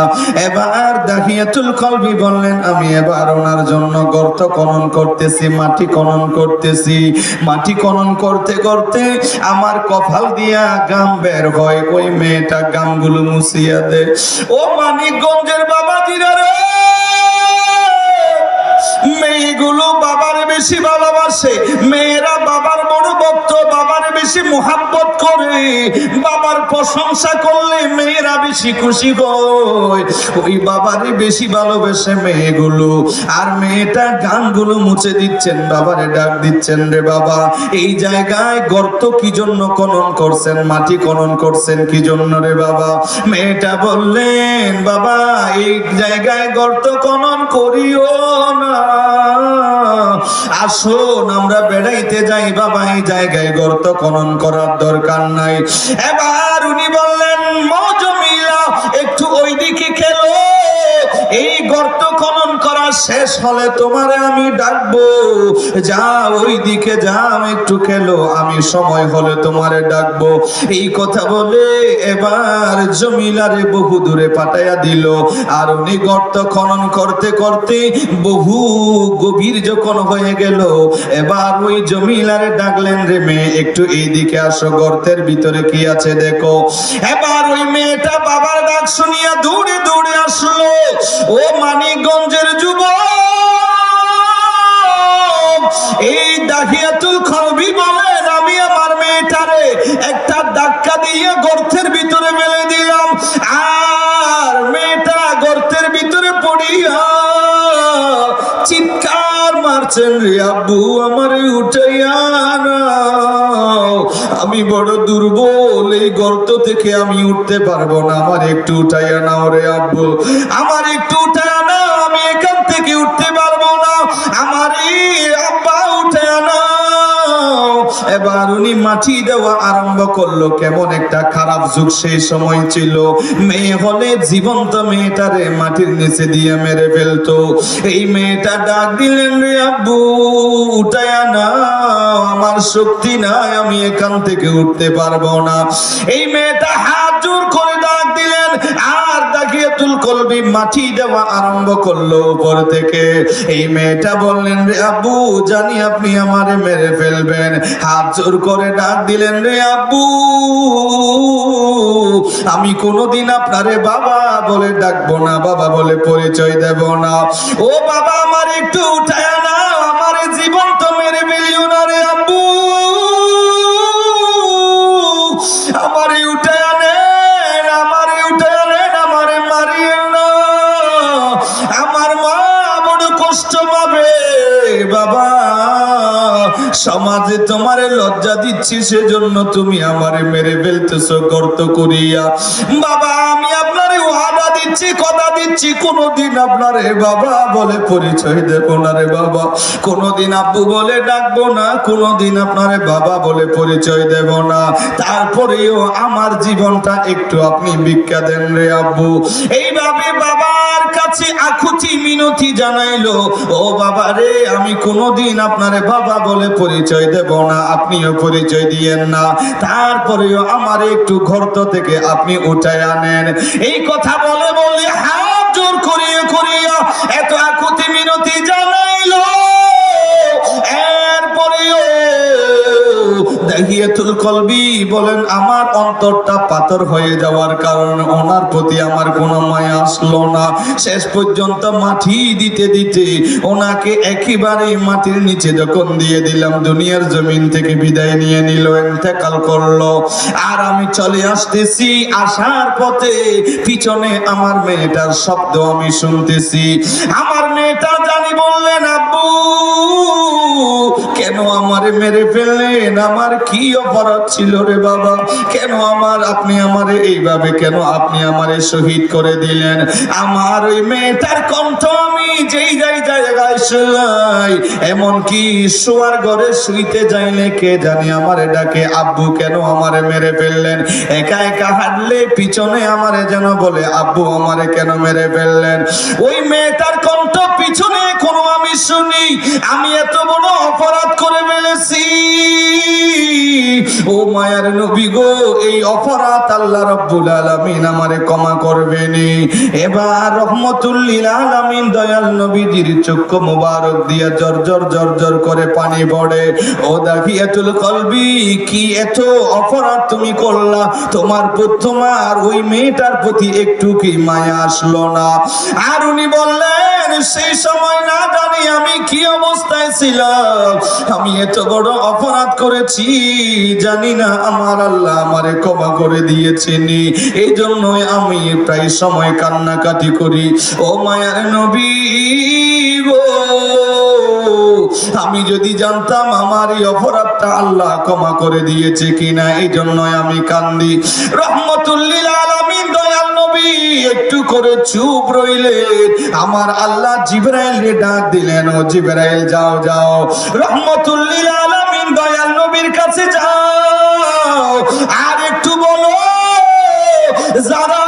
এবার দাহিয়াতুল কলবি বললেন, আমি এবার ওনার জন্য গর্ত খনন করতেছি, মাটি খনন করতেছি। মাটি খনন করতে করতে আমার কপাল দিয়া গাম বের হয়, ওই মেয়েটা গামগুলো মুছিয়া দেয়। ও মানিকগঞ্জের বাবাজিরা রে, মেয়েগুলো বাবার বেশি ভালোবাসে, মেয়েরা বাবার বড় ভক্ত, বাবার বেশি মোহাব্বত করে, বাবার প্রশংসা করলে মেয়েরা বেশি খুশি হয়, ওই বাবারই বেশি ভালোবাসে মেয়েগুলো। আর মেয়েটা গানগুলো মুছে দিচ্ছেন, বাবারে ডাক দিচ্ছেন, রে বাবা, এই জায়গায় গর্ত কি জন্য খনন করছেন, মাটি খনন করছেন কি জন্য রে বাবা? মেয়েটা বললেন, বাবা, এই জায়গায় গর্ত খনন করিও না, আসুন আমরা বেড়াইতে যাই বাবা, এই জায়গায় গর্ত খনন করার দরকার নাই। এবার উনি বললেন, মজমিলা, একটু ওই দিকে খেলো, এই গর্ত খনন করা শেষ হলে তোমারে আমি ডাকবো, যাও ওই দিকে যাও, একটু খেলো, আমি সময় হলে তোমারে ডাকবো। এই কথা বলে এবার জমিলারে বহু দূরে পাঠাইয়া দিল। আর উনি গর্ত খনন করতে করতে বহু গভীর যখন হয়ে গেল, এবার ওই জমিলারে ডাকলেন, রে মেয়ে, একটু এই দিকে আসো, গর্তের ভিতরে কি আছে দেখো। এবার ওই মেয়েটা বাবার ডাক শুনিয়া দৌড়ে দৌড়ে আসলো। ও মানিকগঞ্জের যুবক, এই দাহিয়াতুল কলবি বলেন, আমি আমার মেয়েটারে একটা ধাক্কা দিয়ে গর্তের ভিতরে ফেলে দিলাম। আর মেয়েটা গর্তের ভিতরে পড়িয়া চিৎকার মারছেন, রে আব্বু, আমারে উঠাইয়া নাও, আমি বড় দুর্বল, এই গর্ত থেকে আমি উঠতে পারবো না, আমার একটু উঠাইয়া নাও রে আব্বু, আমার একটু উঠাইয়া নাও, আমি এখান থেকে উঠতে পারবো না, আমার আব্বা উঠাইয়া নাও। এবার উনি মাটি দেওয়া আরম্ভ করলো। কেমন একটা খারাপ যুগ সেই সময় ছিল, মেয়ে হলে জীবন্ত মেয়েটারে মাটির নিচে দিয়ে মেরে ফেলতো। এই মেয়েটা ডাক দিলেন, রে আব্বু, উঠাইয়া নাও, আমার শক্তি নাই, আমি এখান থেকে উঠতে পারবো না। এই মেয়েটা হাত জোর করে ডাক দিলেন। আর দাহিয়াতুল কলবি মাটি দেওয়া আরম্ভ করলো উপর থেকে। এই মেয়েটা বললেন, রে আব্বু, জানি আপনি আমারে মেরে ফেলবেন। হাত জোর করে ডাক দিলেন, রে আব্বু, আমি কোনোদিন আপনারে বাবা বলে ডাকবো না, বাবা বলে পরিচয় দেব না। ও বাবা, আমার একটু উঠায় না, আমার জীবন তো মেরে ফেলিও না রে আব্বু, আমারে উঠায় নেন, আমারে উঠায় নেন, আমারে মারিয়েন না, আমার মা সমাজে তোমারে লজ্জা দিচ্ছি, সেজন্য তুমি আমারে মেরে ফেলতেছো গর্ত করিয়া। বাবা আমি আপনারে ওয়াদা দিচ্ছি, কথা দিচ্ছি, কোনোদিন আপনারে বাবা বলে পরিচয় দেব না রে বাবা, কোনোদিন আব্বু বলে ডাকবো না, কোনোদিন আপনারে বাবা বলে পরিচয় দেব না। তারপরেও আমার জীবনটা একটু আপনি ভিক্ষা দেন রে আব্বু। এইভাবে বাবার কাছে আকুতি মিনতি জানাইলো, ও বাবা রে আমি কোনোদিন আপনারে বাবা বলে পরিচয় দেব না, আপনিও পরিচয় দিয়েন না, তারপরেও আমার একটু গর্ত থেকে আপনি উঠায় আনেন। এই কথা বলে বলে হাত জোর করিয়া করিয়া এত আকুতি মিনতি জানাইলো। এরপরেও দাহিয়াতুল কলবি বলেন আমার অন্তরটা পাথর হয়ে যাওয়ার কারণে ওনার প্রতি আমার কোনো মায়া আসলো না। শেষ পর্যন্ত মাটি দিতে দিতে ওনাকে একেবারে মাটির নিচে যখন দিয়ে দিলাম, দুনিয়ার জমিন থেকে বিদায় নিয়ে নিল, ইন্তেকাল করলো। আর আমি চলে আসতেছি, আসার পথে পিছনে আমার মেয়েটার শব্দ আমি শুনতেছি। আমার মেয়েটা জানি বললেন আব্বু কেন আমারে মেরে ফেললেন, আমার কি অপরাধ ছিল রে বাবা, কেন আপনি আমারে এইভাবে কেন আপনি আমারে শহীদ করে দিলেন। আমার ওই মেয়েটার কণ্ঠ আমি যেই জায়গায় শুই, এমনকি শোয়ার ঘরে শুইতে যাইলে কে জানি আমারে ডাকে আব্বু কেন আমারে মেরে ফেললেন। একা একা হাঁটলে পিছনে আমারে যেন বলে আব্বু আমারে কেন মেরে ফেললেন। ওই মেয়েটার কণ্ঠ পিছনে কোনো আমি শুনি, আমি এত বড় অপরাধ করে ফেলেছি। ও মায়ার নবী গো, এই অপরাধ আল্লাহ রাব্বুল আলামিন আমারে ক্ষমা করবেনি। এবার রহমতুল লিল আলামিন দয়াল নবীজির চক্ষু মোবারক দিয়া জর্জর করে পানি পড়ে। ও দাহিয়াতুল কলবি কি এত অপরাধ তুমি করলা, তোমার ওই মেয়েটার প্রতি একটু কি মায়া আসলো না? আর উনি বললেন সেই সময় না জানি আমি কি অবস্থায় ছিলাম, আমি এত বড় অপরাধ করেছি জানি না আমার আল্লাহ আমারে ক্ষমা করে দিয়েছেন। এই জন্যই আমি প্রায় সময় কান্নাকাটি করি। ও মায়ার নবী গো, আমি যদি জানতাম আমার এই অপরাধটা আল্লাহ ক্ষমা করে দিয়েছে কিনা, এই জন্যই আমি কান্দি। রহমতুল লিল আলামিন দয়াল নবী একটু করে চুপ রইলেন। আমার আল্লাহ জিবরাইলকে ডাক দিলেন, ও জিবরাইল যাও রহমতুল লিল আলামিন দয়াল নবীর কাছে যাও, আর একটু বলো যারা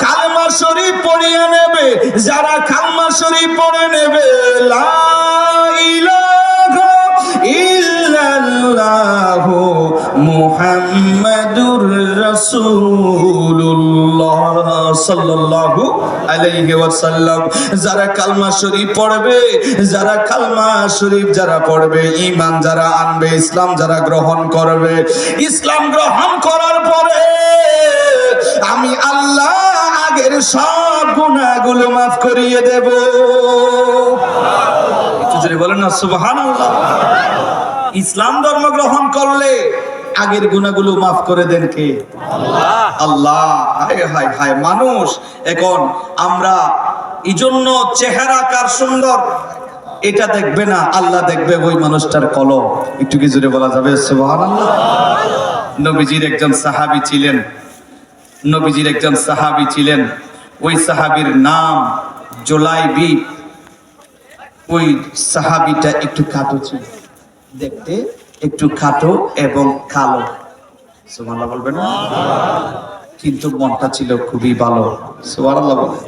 কালেমা শরীফ পড়িয়ে নেবে, যারা কালেমা শরীফ পড়ে নেবে লা ইলাহা ইল্লাল্লাহু মুহাম্মাদুর রাসূলুল্লাহ সাল্লাল্লাহু আলাইহি ওয়াসাল্লাম, যারা কালেমা শরীফ পড়বে, যারা কালেমা শরীফ যারা পড়বে, ঈমান যারা আনবে, ইসলাম যারা গ্রহণ করবে, ইসলাম গ্রহণ করার পরে আমি আল্লাহ আগের সব গুনাহগুলো মাফ করিয়ে দেব। একটু জোরে বলেন না সুবহানাল্লাহ। ইসলাম ধর্ম গ্রহণ করলে আগের গুনাহগুলো মাফ করে দেন কে? আল্লাহ। হায় হায় হায়, মানুষ এখন আমরা এইজন্য চেহারা কার সুন্দর এটা দেখবে না, আল্লাহ দেখবে ওই মানুষটার কলব। একটু কি জোরে বলা যাবে সুবহানাল্লাহ? নবীজির একজন সাহাবী ছিলেন, ওই সাহাবীর নাম জুলাইবিব। ওই সাহাবীটা একটু খাটো ছিল, দেখতে একটু খাটো এবং কালো, সুবহানাল্লাহ বলবেন না? কিন্তু মনটা ছিল খুবই ভালো, সুবহানাল্লাহ বলেন।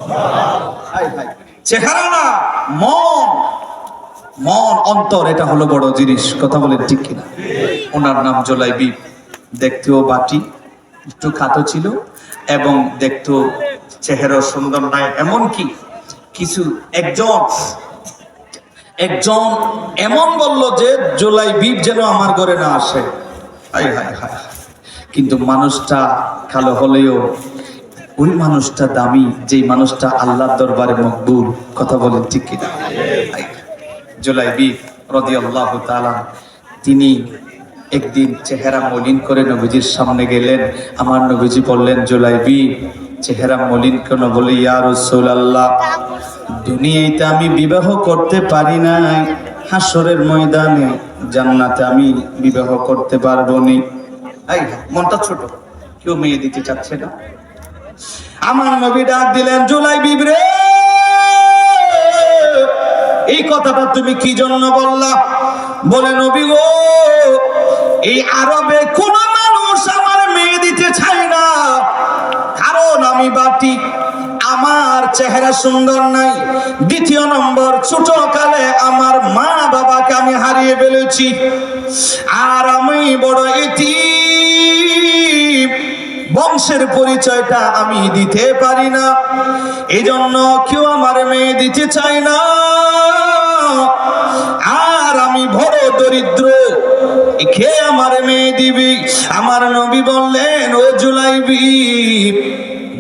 চেহারা না, মন অন্তর, এটা হলো বড় জিনিস, কথা বলেন ঠিক কিনা? ওনার নাম জুলাইবিব। দেখতেও বাটি, একটু খাটো ছিল এবং দেখতেও চেহারা সুন্দর নাই। এমনকি কিছু একজন এমন বলল যে জুলাইবিব যেন আমার ঘরে না আসে। হায় হায় হায়, কিন্তু মানুষটা কালো হলেও ওই মানুষটা দামি, যেই মানুষটা আল্লাহর দরবারে মকবুল, কথা বলেন ঠিক কিনা? জুলাইবিব রাদিয়াল্লাহু তাআলা তিনি একদিন চেহারা মলিন করে নবীজির সামনে গেলেন। আমার নবীজি বললেন, জুলাইবিব চেহারা মলিন কেন? বলে, ইয়া রাসূলুল্লাহ, দুনিয়াতে আমি বিবাহ করতে পারি নাই, হাসরের ময়দানে জান্নাতে আমি বিবাহ করতে পারবো নি। এই মনটা ছোট, কেউ মেয়ে দিতে চাচ্ছে না। আমার নবী ডাক দিলেন, জুলাই বিবরে, এই কথাটা তুমি কি জন্য বললা? বলে, নবী গো, এই আরবে কোন মানুষ আমার মেয়ে দিতে চায় না, কারণ আমি বাটি, আমার চেহারা সুন্দর নাই। দ্বিতীয় নম্বর, ছোট কালে আমার মা বাবাকে আমি হারিয়ে ফেলেছি, আর আমি বড় এতিম, বংশের পরিচয়টা আমি দিতে পারি না, এজন্য কেউ আমার মেয়ে দিতে চায় না, আর আমি বড় দরিদ্র, কে আমার মেয়ে দিবি? আমার নবী বললেন, ও জুলাইবি,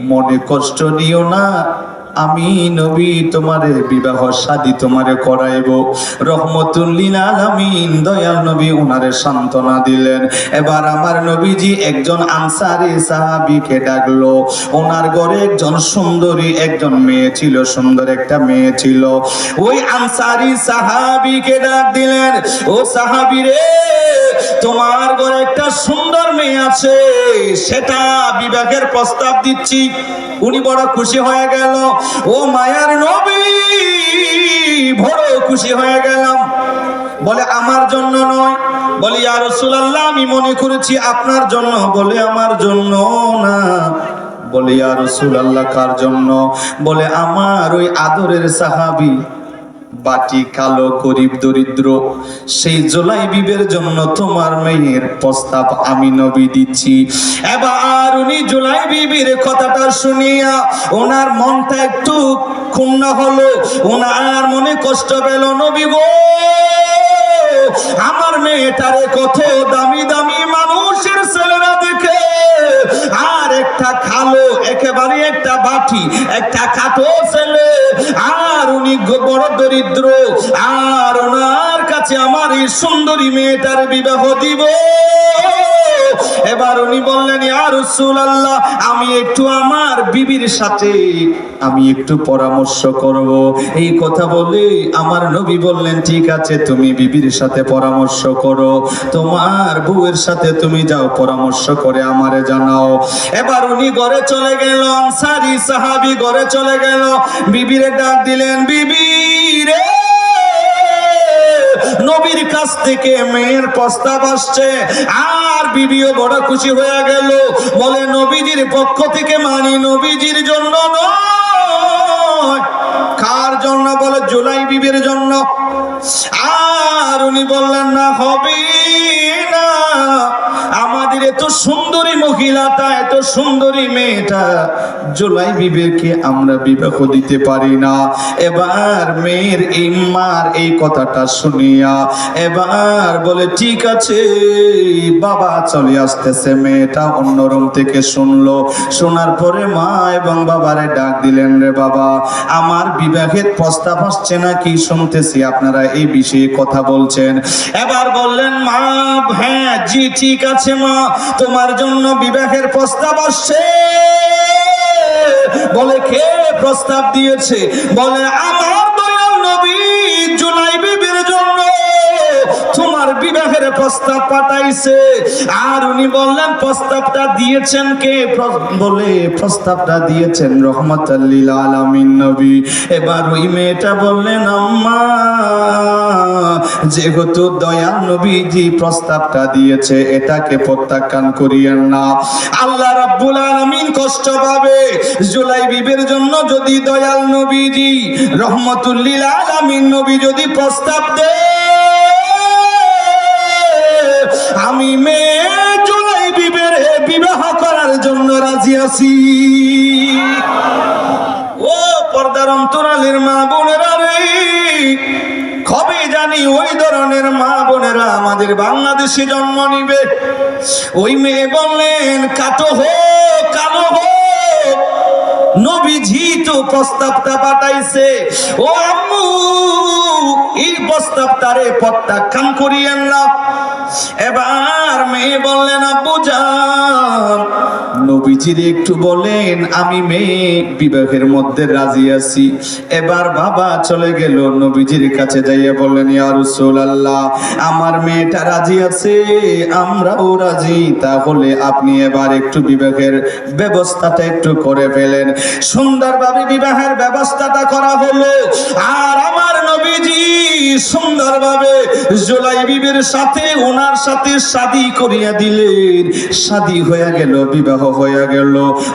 মনে কষ্ট নিও না, আমি নবী তোমারে বিবাহ শাদী তোমারে করাইব। রহমতুল লিল আলামিন দয়াল নবী উনারে সান্ত্বনা দিলেন। এবার আমার নবীজি একজন আনসারী সাহাবীকে ডাকলো। ওনার ঘরে একজন সুন্দরী একজন মেয়ে ছিল, সুন্দর একটা মেয়ে ছিল। ওই আনসারী সাহাবীকে ডাক দিলেন, ও সাহাবী রে, তোমার ঘরে একটা সুন্দর মেয়ে আছে, সেটা বিবাহের প্রস্তাব দিচ্ছি। উনি বড় খুশি হয়ে গেল। ও মায়ার নবী, বড় খুশি হয়ে গেলাম। বলে, আমার জন্য নয়। বলে, ইয়া রাসূলুল্লাহ, আমি মনে করেছি আপনার জন্য। বলে, আমার জন্য না। বলে, ইয়া রাসূলুল্লাহ, কার জন্য? বলে, আমার ওই আদরের সাহাবী, বাটি কালো, গরিব দরিদ্র, সেই জুলাইবিবের জন্য তোমার মেয়ের প্রস্তাব আমি নবী দিচ্ছি। এবার উনি জুলাইবিবির কথাটা শুনিয়া ওনার মনটা একটু ক্ষুণ্ণ হলো, ওনার মনে কষ্ট পেল। নবী গো, আমার মেয়েটারে কত দামি দামি মানুষের ছেলেরা দেখে, আর একটা খালো, একেবারে একটা বাটি, একটা খাটো ছেলে, আর উনি বড় দরিদ্র, আর ওনার কাছে আমার এই সুন্দরী মেয়েটার বিবাহ দিব। এবার উনি বললেন, ইয়া রাসূলুল্লাহ, আমি একটু আমার বিবির সাথে আমি একটু পরামর্শ করব। এই কথা বলে আমার নবী বললেন, ঠিক আছে, তুমি বিবির সাথে পরামর্শ করো, তোমার বউয়ের সাথে তুমি যাও, পরামর্শ করে আমারে জানাও। এবার উনি ঘরে চলে গেল, আনসারী সাহাবী ঘরে চলে গেল, বিবিরে ডাক দিলেন, বিবি রে, নবীর কাছ থেকে মেয়ের প্রস্তাব আসছে। আর বিবিও বড় খুশি হয়ে গেল। বলে, নবীজির পক্ষ থেকে মানি, নবীজির জন্য নয়। কার জন্য? বলে, জুলাইবিবের জন্য। আর উনি বললেন, না, হবে না, আমাদের এত সুন্দরী মহিলাটা, এত সুন্দরী মেয়েটা জুলাইবিবেকে আমরা বিবাহ দিতে পারি না। এবার মেয়ের ইম্মার এই কথাটা শুনিয়া এবার বলে, ঠিক আছে বাবা, চলে আসতেছে। মেয়েটা অন্য রুম থেকে শুনলো। শোনার পরে মা এবং বাবারে ডাক দিলেন, রে বাবা, আমার বিবাহের প্রস্তাব আসছে নাকি শুনতেছি আপনারা এই বিষয়ে কথা বলছেন। এবার বললেন মা, হ্যাঁ জি ঠিক আছে মা, তোমার জন্য বিবাহের প্রস্তাব আসছে। বলে, কে প্রস্তাব দিয়েছে? বলে, আমার দয়াল নবী জুলাইবিবির জন্য তোমার বিবাহের প্রস্তাব পাঠাইছে। আর উনি বললেন, প্রস্তাবটা দিয়েছেন কে? বলে, প্রস্তাবটা দিয়েছেন রহমাতাল লিল আলামিন নবী। এবার ওই মেয়েটা বললেন, আম্মা, যেহেতু দয়াল নবীজি প্রস্তাবটা দিয়েছে, এটাকে প্রত্যাখ্যান করিয়েন না, আল্লাহ রাব্বুল আলামিন কষ্ট পাবে। জুলাইবিবের জন্য যদি দয়াল নবীজি রহমাতুল লিল আলামিন নবী যদি প্রস্তাব দেয়, আমি মেয়ে জুলাইবিবের বিবাহ করার জন্য রাজি আছি। ও পর্দার অন্তরালের মা বোনেরা রে, কবে জানি ওই ধরনের মা বোনেরা আমাদের বাংলাদেশে জন্ম নিবে। ওই মেয়ে বললেন, কাটো হোক কালো হোক, নবীজি তো প্রস্তাবটা পাঠাইছে। ও আম্মু, এই প্রস্তাবটারে প্রত্যাখ্যান করিয়েন না। এবার মেয়ে বললেন, আব্বু জান, নবীজির একটু বলেন, আমি মেয়ে বিবাহের মধ্যে রাজি আছি। এবার বাবা চলে গেল, নবীজির কাছে যাইয়া বললেন, ইয়া রাসূলুল্লাহ, আমার মেয়েটা রাজি আছে, আমরাও রাজি, তাহলে আপনি এবার একটু বিবাহের ব্যবস্থাটা একটু করে ফেলেন। সুন্দরভাবে বিবাহের ব্যবস্থাটা করা হলো, আর আমার নবীজি সুন্দরভাবে জুলাইবিবের সাথে ওনার সাথে শাদী করিয়া দিলেন। শাদী হয়ে গেল, বিবাহ হয়ে গেল।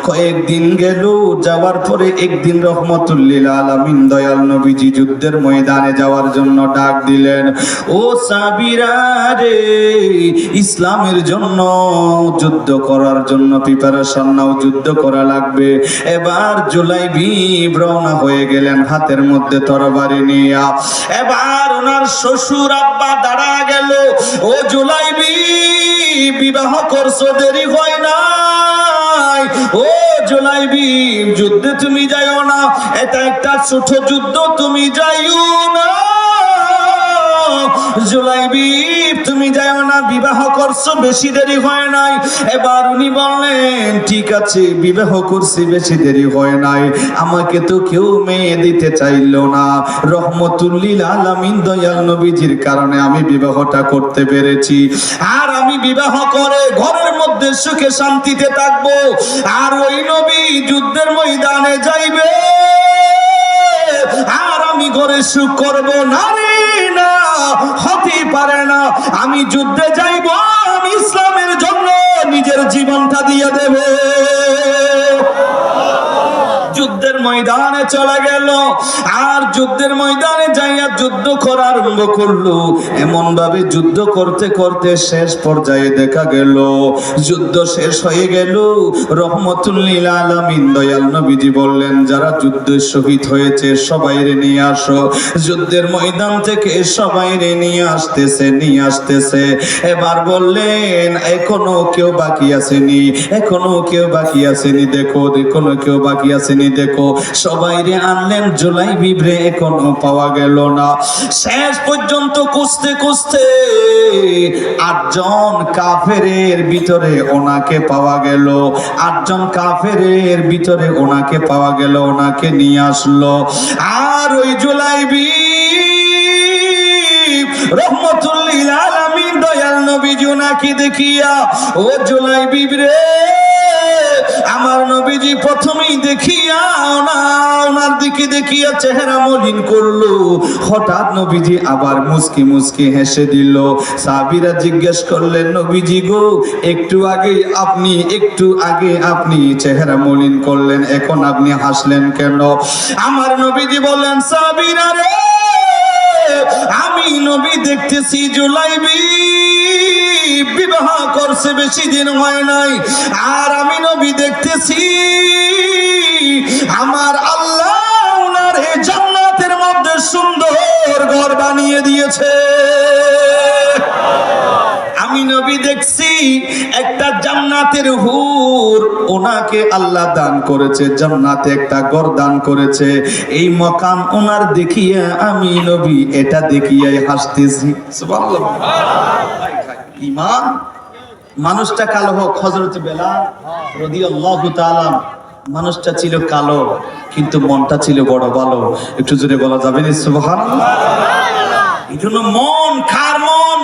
কয়েকদিন গেল, যাওয়ার পরে একদিন রহমতুল লিল আলামিন দয়াল নবীজি যুদ্ধের ময়দানে যাওয়ার জন্য ডাক দিলেন, ও সাহাবীরা রে, ইসলামের জন্য যুদ্ধ করার জন্য প্রিপারেশন নাও, যুদ্ধ করা লাগবে। এবার জুলাইবিব রওনা হয়ে গেলেন হাতের মধ্যে তরবারি নিয়ে। এবার ওনার শ্বশুর আব্বা দাঁড়া গেল, ও জুলাইবিব, বিবাহ করছো, দেরি হয় নাই। ও জুলাইবিব, যুদ্ধে তুমি যাইও না, এটা একটা ছোট যুদ্ধ, তুমি যাইও না। জুলাইবিব, তুমি যাও না, বিবাহ করছো, বেশি দেরি হয় নাই। এবার উনি বললেন, ঠিক আছে, বিবাহ করছি, বেশি দেরি হয় নাই। আমাকে তো কেউ মেয়ে দিতে চাইলো না, রহমতুল লিল আলামিন দয়াল নবীজির কারণে আমি বিবাহটা করতে পেরেছি। আর আমি বিবাহ করে ঘরের মধ্যে সুখে শান্তিতে থাকবো, আর ওই নবী যুদ্ধের ময়দানে যাইবে, আর আমি ঘরে সুখ করবো না রে, না, হতে পারে না। আমি যুদ্ধে যাইব, আমি ইসলামের জন্য নিজের জীবনটা দিয়ে দেব। যুদ্ধের ময়দানে চলে গেল, আর যুদ্ধের ময়দানে যাইয়া যুদ্ধ করা আরম্ভ করলো। এমন ভাবে যুদ্ধ করতে করতে শেষ পর্যায়ে দেখা গেল যুদ্ধ শেষ হয়ে গেল। রহমতুল লিল আলামিন দয়াল নবীজি বললেন, যারা যুদ্ধে শহীদ হয়েছে সবাইরে নিয়ে আসো। যুদ্ধের ময়দান থেকে সবাইরে নিয়ে আসতেছে। এবার বললেন, এখনো কেউ বাকি আসেনি, এখনো কেউ বাকি আসেনি, দেখো এখনো কেউ বাকি আসেনি, দেখো। সবাইরে আনলেন, জুলাইবিবরে এখনো পাওয়া গেল না। শেষ পর্যন্ত খুঁজতে খুঁজতে 8 জন কাফেরের ভিতরে ওনাকে পাওয়া গেল। 8 জন কাফেরের ভিতরে ওনাকে পাওয়া গেল, ওনাকে নিয়ে আসলো। আর ওই জুলাইবিব রহমতুল লিল আলামিন দয়াল নবীজি ওনাকে দেখিয়া, ও জুলাইবিব রে, আমার নবীজি প্রথমেই দেখিয়া ওনার দিকে দেখিয়া চেহারা মলিন করলো। হঠাৎ নবীজি আবার মুস্কি মুস্কি হেসে দিল। সাহাবীরা জিজ্ঞেস করলেন, নবীজি গো, একটু আগে আপনি চেহারা মলিন করলেন, এখন আপনি হাসলেন কেন? আমার নবীজি বললেন, সাহাবীরা রে, আমি নবী দেখতেছি জুলাইবিব বিবাহ করছে, বেশি দিন হয় নাই। আর আমি নবী দেখতেছি আমার আল্লাহ ওনার এই জান্নাতের মধ্যে সুন্দর ঘর বানিয়ে দিয়েছে। আমি নবী দেখছি একটা জান্নাতের হুর ওনাকে আল্লাহ দান করেছে, জান্নাতে একটা ঘর দান করেছে। এই মকাম ওনার দেখিয়া আমি নবী এটা দেখিয়াই হাসতেছি। সুবহানাল্লাহ। ঈমান, মানুষটা কালো হোক, হযরত বেলাল রাদিয়াল্লাহু তাআলা, মানুষটা ছিল কালো কিন্তু মনটা ছিল বড় ভালো। একটু জোরে বলা যাবে না সুবহানাল্লাহ? এই জন্য মন, কার মন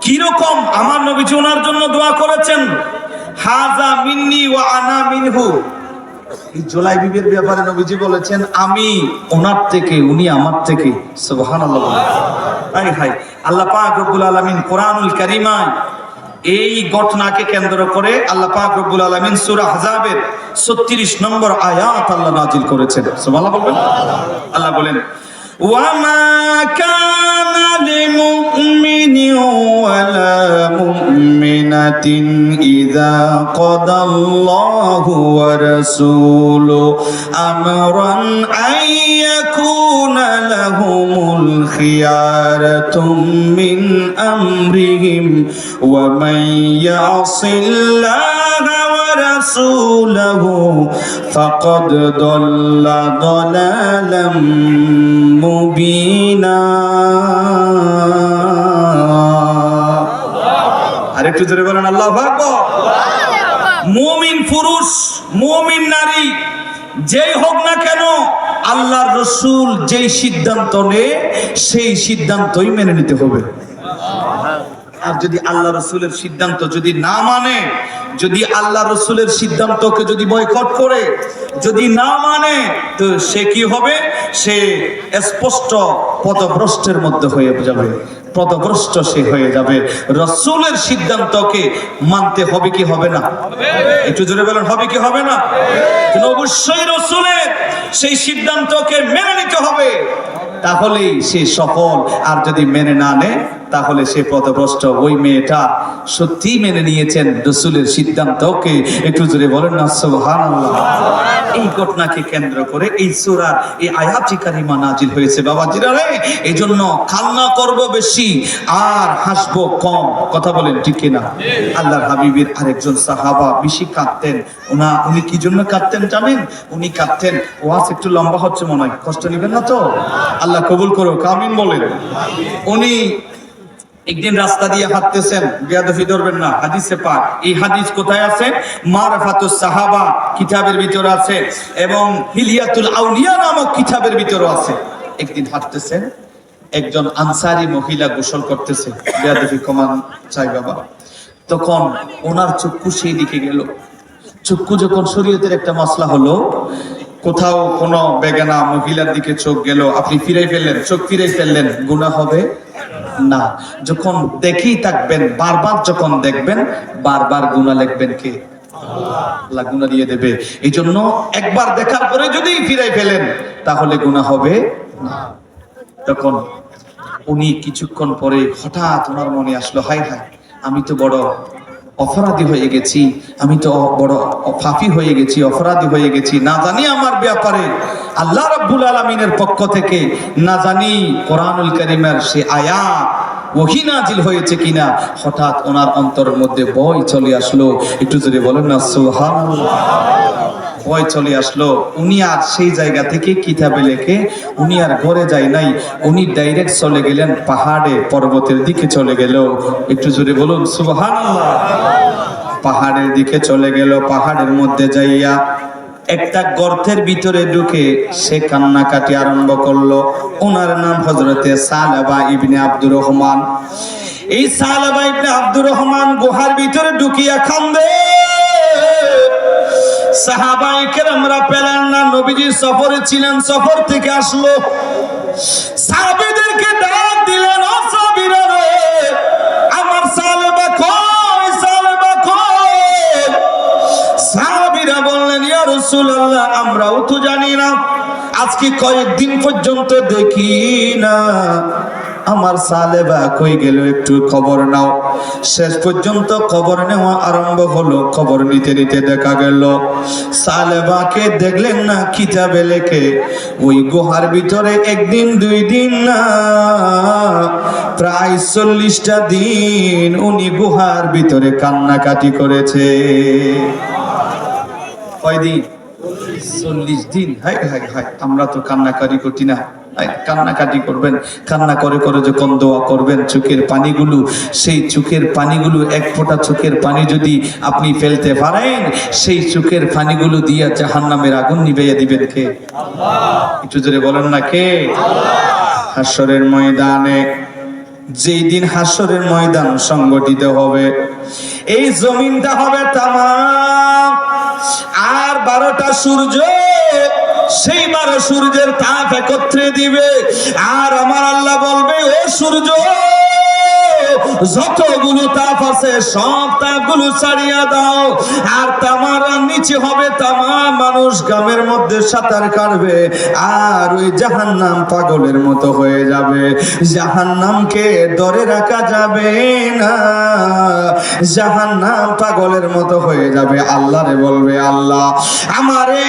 কিরকম, আমার নবীজি ওনার জন্য দোয়া করেছেন, হাজা মিন্নি ওয়া আনা মিনহু। এই জুলাইবিবের ব্যাপারে নবীজি বলেছেন, আমি ওনার থেকে, উনি আমার থেকে। সুবহানাল্লাহ। হাই হাই, আল্লাহ পাক রব্বুল আলামিন কোরআনুল কারীমায় এই ঘটনাকে কেন্দ্র করে আল্লাহ পাক রব্বুল আলামিন সূরা আহজাবের 36 নম্বর আয়াত আল্লাহ নাজিল করেছেন। সুবহানাল্লাহ বলবেন। আল্লাহ বলেন, وَمَا كَانَ لِمُؤْمِنٍ وَلَا مُؤْمِنَةٍ إِذَا قَضَى اللَّهُ وَرَسُولُهُ أَمْرًا أَن يَكُونَ لَهُمُ الْخِيَارَةُ مِنْ أَمْرِهِمْ وَمَن يَعْصِ اللَّهَ وَرَسُولَهُ فَقَدْ ضَلَّ ضَلَالًا মুবিনা। আরেকটু জোরে বলেন আল্লাহু আকবার। মুমিন পুরুষ মুমিন নারী যেই হোক না কেন, আল্লাহর রসুল যেই সিদ্ধান্ত নেয় সেই সিদ্ধান্তই মেনে নিতে হবে। আর যদি আল্লাহ রসুলের সিদ্ধান্ত যদি না মানে, যদি আল্লাহ রসুলের সিদ্ধান্তকে যদি বয়কট করে, যদি না মানে, তো সে কি হবে? সে স্পষ্ট পথভ্রষ্টের মধ্যে হয়ে যাবে, পথভ্রষ্ট সে হয়ে যাবে। রসুলের সিদ্ধান্তকে মানতে হবে কি হবে না? একটু জোরে বলেন, হবে কি হবে না? অবশ্যই রসুলের সেই সিদ্ধান্তকে মেনে নিতে হবে, তাহলেই সে সফল। আর যদি মেনে না নেয় তাহলে সে পথভ্রষ্ট। ওই মেয়েটা সত্যি মেনে নিয়েছেন রসুলের সিদ্ধান্তকে। একটু জোরে বলেন না সুবহানাল্লাহ। এই ঘটনাকে কেন্দ্র করে এই সূরার এই আয়াতি কারিমা নাজিল হয়েছে। বাবাজিরা রে, এই জন্য কান্না করব বেশি আর হাসবো কম। কথা বলেন ঠিক কিনা? আল্লাহর হাবিবের আরেকজন সাহাবা বেশি কাঁদতেন। উনি কি জন্য কাঁদতেন জানেন? উনি কাঁদতেন, ওয়াজ একটু লম্বা হচ্ছে মনে হয়, কষ্ট নেবেন না তো? আল্লাহ কবুল করুক, আমিন বলেন। উনি একদিন রাস্তা দিয়ে হাঁটতেছেন, বেয়াদবি ধরবেন না, হাদিসে পাক। এই হাদিস কোথায় আছে? মারফাতুস সাহাবা কিতাবের ভিতরে আছে এবং হিলিয়াতুল আউলিয়া নামক কিতাবের ভিতরে আছে। একদিন হাঁটতেছেন, একজন আনসারী মহিলা গোসল করতেছে, বেয়াদবি কমান চাই বাবা। তখন ওনার চক্ষু সেই দিকে গেল। চক্ষু যখন শরীয়তের একটা মাসলা হলো, কোথাও কোনো বেগানা মহিলার দিকে চোখ গেল, আপনি ফিরে ফেললেন, চোখ ফিরে ফেললেন, গুনাহ হবে না। যখন দেখেই থাকবেন, বারবার যখন দেখবেন, বারবার গুনাহ লিখবেন কে? আল্লাহ গুনাহ দিয়ে দেবে। এই জন্য একবার দেখার পরে যদি ফিরে ফেলেন তাহলে গুনাহ হবে না। তখন উনি কিছুক্ষণ পরে হঠাৎ ওনার মনে আসলো, হায় হায়, আমি তো বড় অপরাধী হয়ে গেছি, আমি তো বড় পাপী হয়ে গেছি, অপরাধী হয়ে গেছি। না জানি আমার ব্যাপারে আল্লাহ রাব্বুল আলামিনের পক্ষ থেকে না জানি কোরআনুল কারীমের সে আয়াত ওহী নাজিল হয়েছে কিনা। হঠাৎ ওনার অন্তরের মধ্যে ভয় চলে আসলো। একটু জোরে বলেন না সুবহানাল্লাহ। ভয় চলে আসলো। উনি আর সেই জায়গা থেকে কিতাবে লেখে উনি আর ঘরে যায় নাই, উনি ডাইরেক্ট চলে গেলেন পাহাড়ে, পর্বতের দিকে চলে গেল। একটু জোরে বলুন সুবহানাল্লাহ। পাহাড়ের দিকে চলে গেল। পাহাড়ের মধ্যে যাইয়া একটা গর্তের ভিতরে ঢুকে সে কান্নাকাটি আরম্ভ করলো। ওনার নাম হযরতে সালাবা ইবনে আব্দুর রহমান। এই সালাবা ইবনে আব্দুর রহমান গুহার ভিতরে ঢুকিয়া কান্দে। সাহাবায়ে কেরামরা পেলেন না, নবীজি সফরে ছিলেন, সফর থেকে আসলো। সাহাবীদেরকে ডাক দিলেন, ও সাহাবীরা রে, আমার সালেবা কই, সালেবা কই? সাহাবীরা বললেন, ইয়া রাসূলুল্লাহ, আমরাও তো জানি না, আজকে কয়েকদিন পর্যন্ত দেখি না আমার সালেবা কই গেল, একটু খবর নাও। শেষ পর্যন্ত খবর নেওয়া আরম্ভ হলো। খবর নিতে নিতে দেখা গেল সালেবাকে দেখলেন না, কিতাবে লেখে ওই গুহার ভিতরে একদিন দুই দিন না, প্রায় 40টা দিন উনি গুহার ভিতরে কান্নাকাটি করেছে। কয়দিন? 40 দিন। হায় হায় হায়, আমরা তো কান্নাকাটি করছি না। কান্নাকাটি করবেন, কান্না করে করে যখন দোয়া করবেন, চোখের পানিগুলো, সেই চোখের পানিগুলো, এক ফোঁটা চোখের পানি যদি আপনি ফেলতে পারেন, সেই চোখের পানিগুলো দিয়া জাহান্নামের আগুন নিভাইয়া দিবেন কে? আল্লাহ। একটু জোরে বলেন না কে? আল্লাহ। হাসরের ময়দানে, যেই দিন হাসরের ময়দান সংগঠিত হবে, এই জমিনটা হবে তামাম, আর 12টা সূর্য সেই 12 সূর্যের তাপ একত্রে দিবে। আর আমার আল্লাহ বলবে, ও সূর্য, যতগুলো তাপ আছে সব তাপগুলো ছাড়িয়া দাও। আর তামার নিচে হবে তামাম মানুষ গ্রামের মধ্যে সাঁতার কাটবে, আর ওই জাহান্নাম পাগলের মতো হয়ে যাবে। জাহান্নামকে ধরে রাখা যাবে না, জাহান্নাম পাগলের মতো হয়ে যাবে। আল্লাহরে বলবে, আল্লাহ, আমারে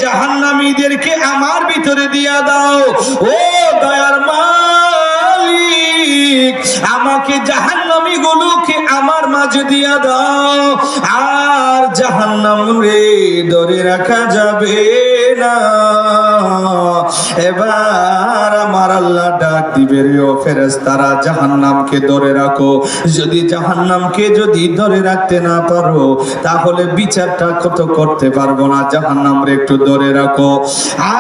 জাহান্নামীদেরকে আমার ভিতরে দিয়া দাও। ও দয়ার মালিক, আমাকে জাহান্নামী গুলোকে আমার মাঝে দিয়া দাও। আর জাহান্নাম রে ধরে রাখা যাবে না। এবার আমার আল্লাহ ডাক দিবে, রে ও ফেরেশতারা জাহান্নামকে ধরে রাখো। যদি জাহান্নামকে যদি ধরে রাখতে না পারো তাহলে বিচারটা কত করতে পারবো না, জাহান্নামরে একটু ধরে রাখো।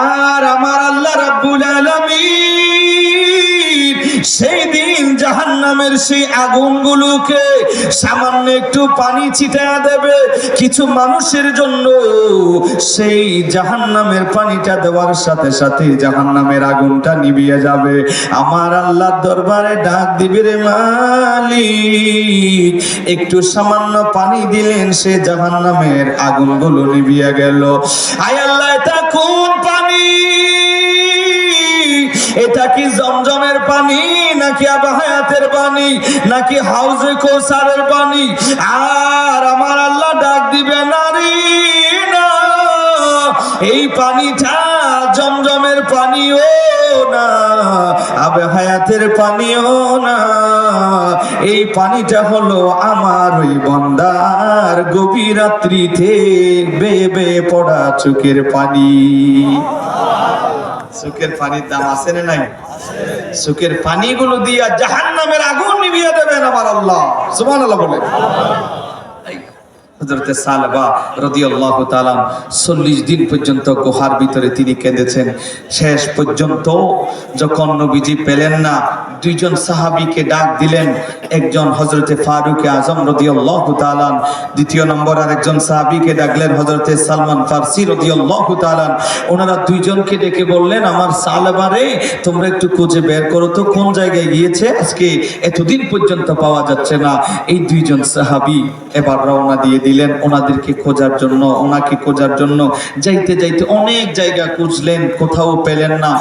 আর আমার আল্লাহ রাব্বুল আলামিন সেই দিন জাহান্নামের সেই আগুনগুলোকে সামান্য একটু পানি ছিটায়া দেবে কিছু মানুষের জন্য। সেই জাহান্নামের পানিটা দেওয়ার সাথে সাথে জাহান্নামের আগুনটা নিভিয়ে যাবে। আমার আল্লাহর দরবারে ডাক দিবে, রে মালিক একটু সামান্য পানি দিলেন, সে জাহান্নামের আগুনগুলো নিভিয়ে গেল। আয় আল্লাহ, এটা কোন পানি? এটা কি জমজমের পানি, নাকি আবা হায়াতের পানি, নাকি হাউজে কৌসারের পানি? আর আমার আল্লাহ ডাক দিবে, নারী না, এই পানিটা জমজমের পানিও না, আবে হায়াতের পানিও না, এই পানিটা হলো আমার ওই বান্দার গভীর রাত্রিতে বেয়ে বেয়ে পড়া চোখের পানি। চোখের পানির দাম আছে না নাই? চোখের পানিগুলো দিয়া জাহান্নামের আগুন নিভিয়ে দেবেন আমার আল্লাহ। সুবহানাল্লাহ বলে। হযরতে সালবা রাদিয়াল্লাহু তাআলা 40 দিন পর্যন্ত গুহার ভিতরে তিনি কেঁদেছেন। শেষ পর্যন্ত যখন নবীজি পেলেন না, দুইজন সাহাবীকে ডাক দিলেন। একজন হযরতে ফারুক আজম রাদিয়াল্লাহু তাআলা, দ্বিতীয় নম্বর আরেকজন সাহাবীকে ডাকলেন হযরতে সালমান ফারসি রাদিয়াল্লাহু তাআলা। ওনারা দুইজনকে ডেকে বললেন, আমার সালবারে তোমরা একটু খুঁজে বের করো তো কোন জায়গায় গিয়েছে, আজকে এতদিন পর্যন্ত পাওয়া যাচ্ছে না। এই দুইজন সাহাবী এবার রওনা দিয়ে দিলেন ওনাদেরকে খোঁজার জন্য, ওনাকে খোঁজার জন্য। যাইতে যাইতে অনেক জায়গা খুঁজলেন, কোথাও পেলেন না।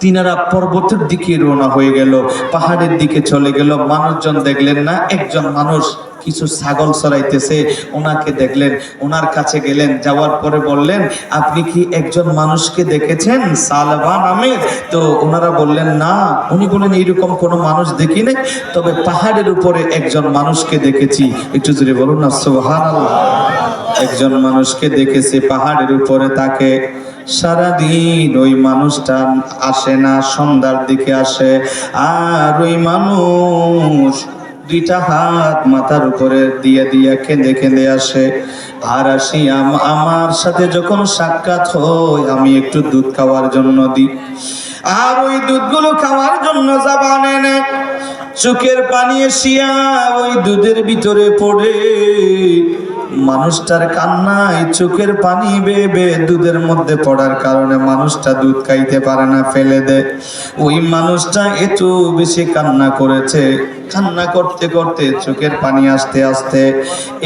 তিনারা পর্বতের দিকে রওনা হয়ে গেল, পাহাড়ের দিকে চলে গেল। মানুষজন দেখলেন না, একজন মানুষ কিছু ছাগল চড়াইতেছে, ওনাকে দেখলেন, ওনার কাছে গেলেন। যাওয়ার পরে বললেন, আপনি কি একজন মানুষকে দেখেছেন সালবা নামের? তো ওনারা বললেন না। উনি বলেন, এইরকম কোনো মানুষ দেখি নাই, তবে পাহাড়ের উপরে একজন মানুষকে দেখেছি। একটু জোরে বলুন না সুবহানাল্লাহ। একজন মানুষকে দেখেছে পাহাড়ের উপরে, তাকে সারাদিন ওই মানুষটা আসে না, সন্ধ্যার দিকে আসে। আর ওই মানুষ দুইটা হাত মাথার উপরে দিয়ে দিয়ে কেঁদে কেঁদে আসে। আর আসি আমার সাথে যখন সাক্ষাৎ হয়, আমি একটু দুধ খাওয়ার জন্য দিই, আর ওই দুধগুলো খাওয়ার জন্য জাবানে নেয়। চোখের পানি এসিয়া ওই দুধের ভিতরে পড়ে, মানুষটার কান্নায় চোখের পানি বেয়ে বেয়ে দুধের মধ্যে পড়ার কারণে মানুষটা দুধ খাইতে পারে না, ফেলে দেয়। ওই মানুষটা এত বেশি কান্না করেছে, কান্না করতে করতে চোখের পানি আসতে আসতে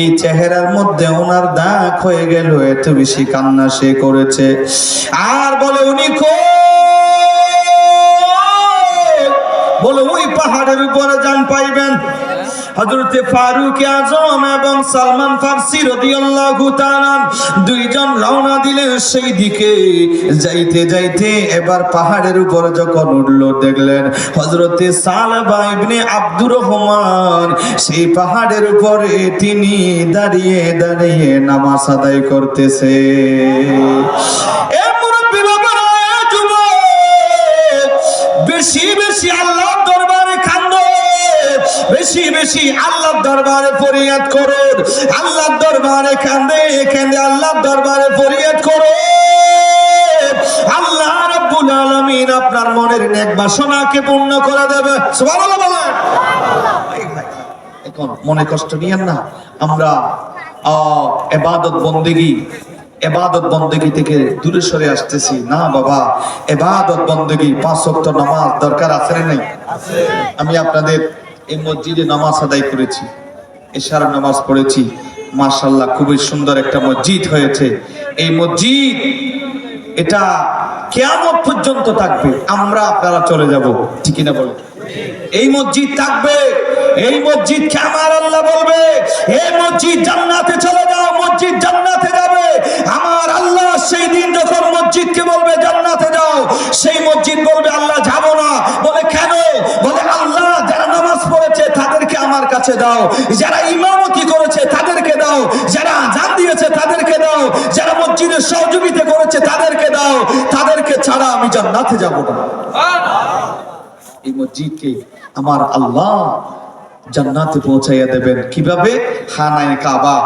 এই চেহারার মধ্যে ওনার দাগ হয়ে গেল, এত বেশি কান্না সে করেছে। আর বলে, উনি বলে ওই পাহাড়ের উপরে যান পাইবেন। হযরতে ফারুক আজম এবং সালমান ফারসি রাদিয়াল্লাহু তাআলা দুইজন রওনা দিলেন সেই দিকে। যাইতে যাইতে এবার পাহাড়ের উপর যখন উঠলো, দেখলেন হযরতে সালবা ইবনে আব্দুর রহমান সেই পাহাড়ের উপরে তিনি দাঁড়িয়ে দাঁড়িয়ে নামাজ আদায় করতেছে। এ মুরব্বি বাবারা, যুবক, বেশি বেশি আল্লাহর দরবারে কান্দো, বেশি বেশি আল্লাহর দরবারে ফরিয়াদ করুন। আল্লাহর দরবারে কান্দে কান্দে আল্লাহর দরবারে ফরিয়াদ করুন। আল্লাহ রাব্বুল আলামিন আপনার মনের নেক বাসনাকে পূর্ণ করে দেবে। সুবহানাল্লাহ বলেন। এখন মনে কষ্ট নিয়েন না। আমরা ইবাদত বন্দেগী থেকে দূরে সরে আসতেছি না বাবা। ইবাদত বন্দেগী 5 ওয়াক্ত নামাজ দরকার আছে না নাই? আমি আপনাদের এই মসজিদে নামাজ আদায় করেছি, এশার নামাজ পড়েছি। মাশাআল্লাহ, খুবই সুন্দর একটা মসজিদ হয়েছে। এই মসজিদ এটা কিয়ামত পর্যন্ত থাকবে, আমরা আপনারা চলে যাব, ঠিক না বলেন? এই মসজিদ থাকবে, এই মসজিদকে আমার আল্লাহ বলবে, এই মসজিদ জান্নাতে চলে যাও, মসজিদ জান্নাতে যাবে। আমার আল্লাহ সেই দিন যখন মসজিদকে বলবে জান্নাতে যাও, সেই মসজিদ বলবে আল্লাহ যাব না। বলে কেন? বলে আল্লাহ যারা নামাজ পড়েছে তাদেরকে আমার কাছে দাও, যারা ইমামতি করেছে তাদেরকে দাও, যারা আযান দিয়েছে তাদেরকে দাও, যারা মসজিদের সহযোগিতা করেছে তাদেরকে দাও, তাদেরকে ছাড়া আমি জান্নাতে যাব না। এই মসজিদকে আমার আল্লাহ জান্নাতে পৌঁছাইয়া দেবেন। কিভাবে? খানায়ে কাবা,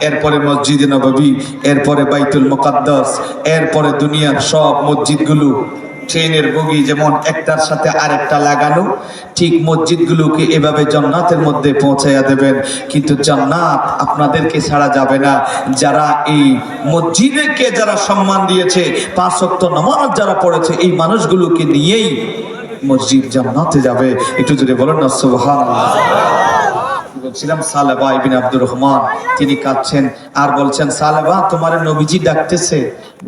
এরপরে মসজিদে নববী, এরপরে বাইতুল মুকাদ্দাস, এরপরে দুনিয়ার সব মসজিদগুলো। ট্রেনের বগি যেমন একটার সাথে আরেকটা লাগানো, ঠিক মসজিদগুলোকে এভাবে জান্নাতের মধ্যে পৌঁছাইয়া দেবেন। কিন্তু জান্নাত আপনাদেরকে ছাড়া যাবে না। যারা এই মসজিদকে যারা সম্মান দিয়েছে, 5 ওয়াক্ত নামাজ যারা পড়েছে, এই মানুষগুলোকে নিয়েই মসজিদ জান্নাতে যাবে। একটু জোরে বলেন না সুবহানাল্লাহ। বলছিলাম সালেবা ইবনে আব্দুর রহমান, তিনি কাঁদছেন আর বলছেন, সালেবা তোমার নবীজি ডাকতেছে।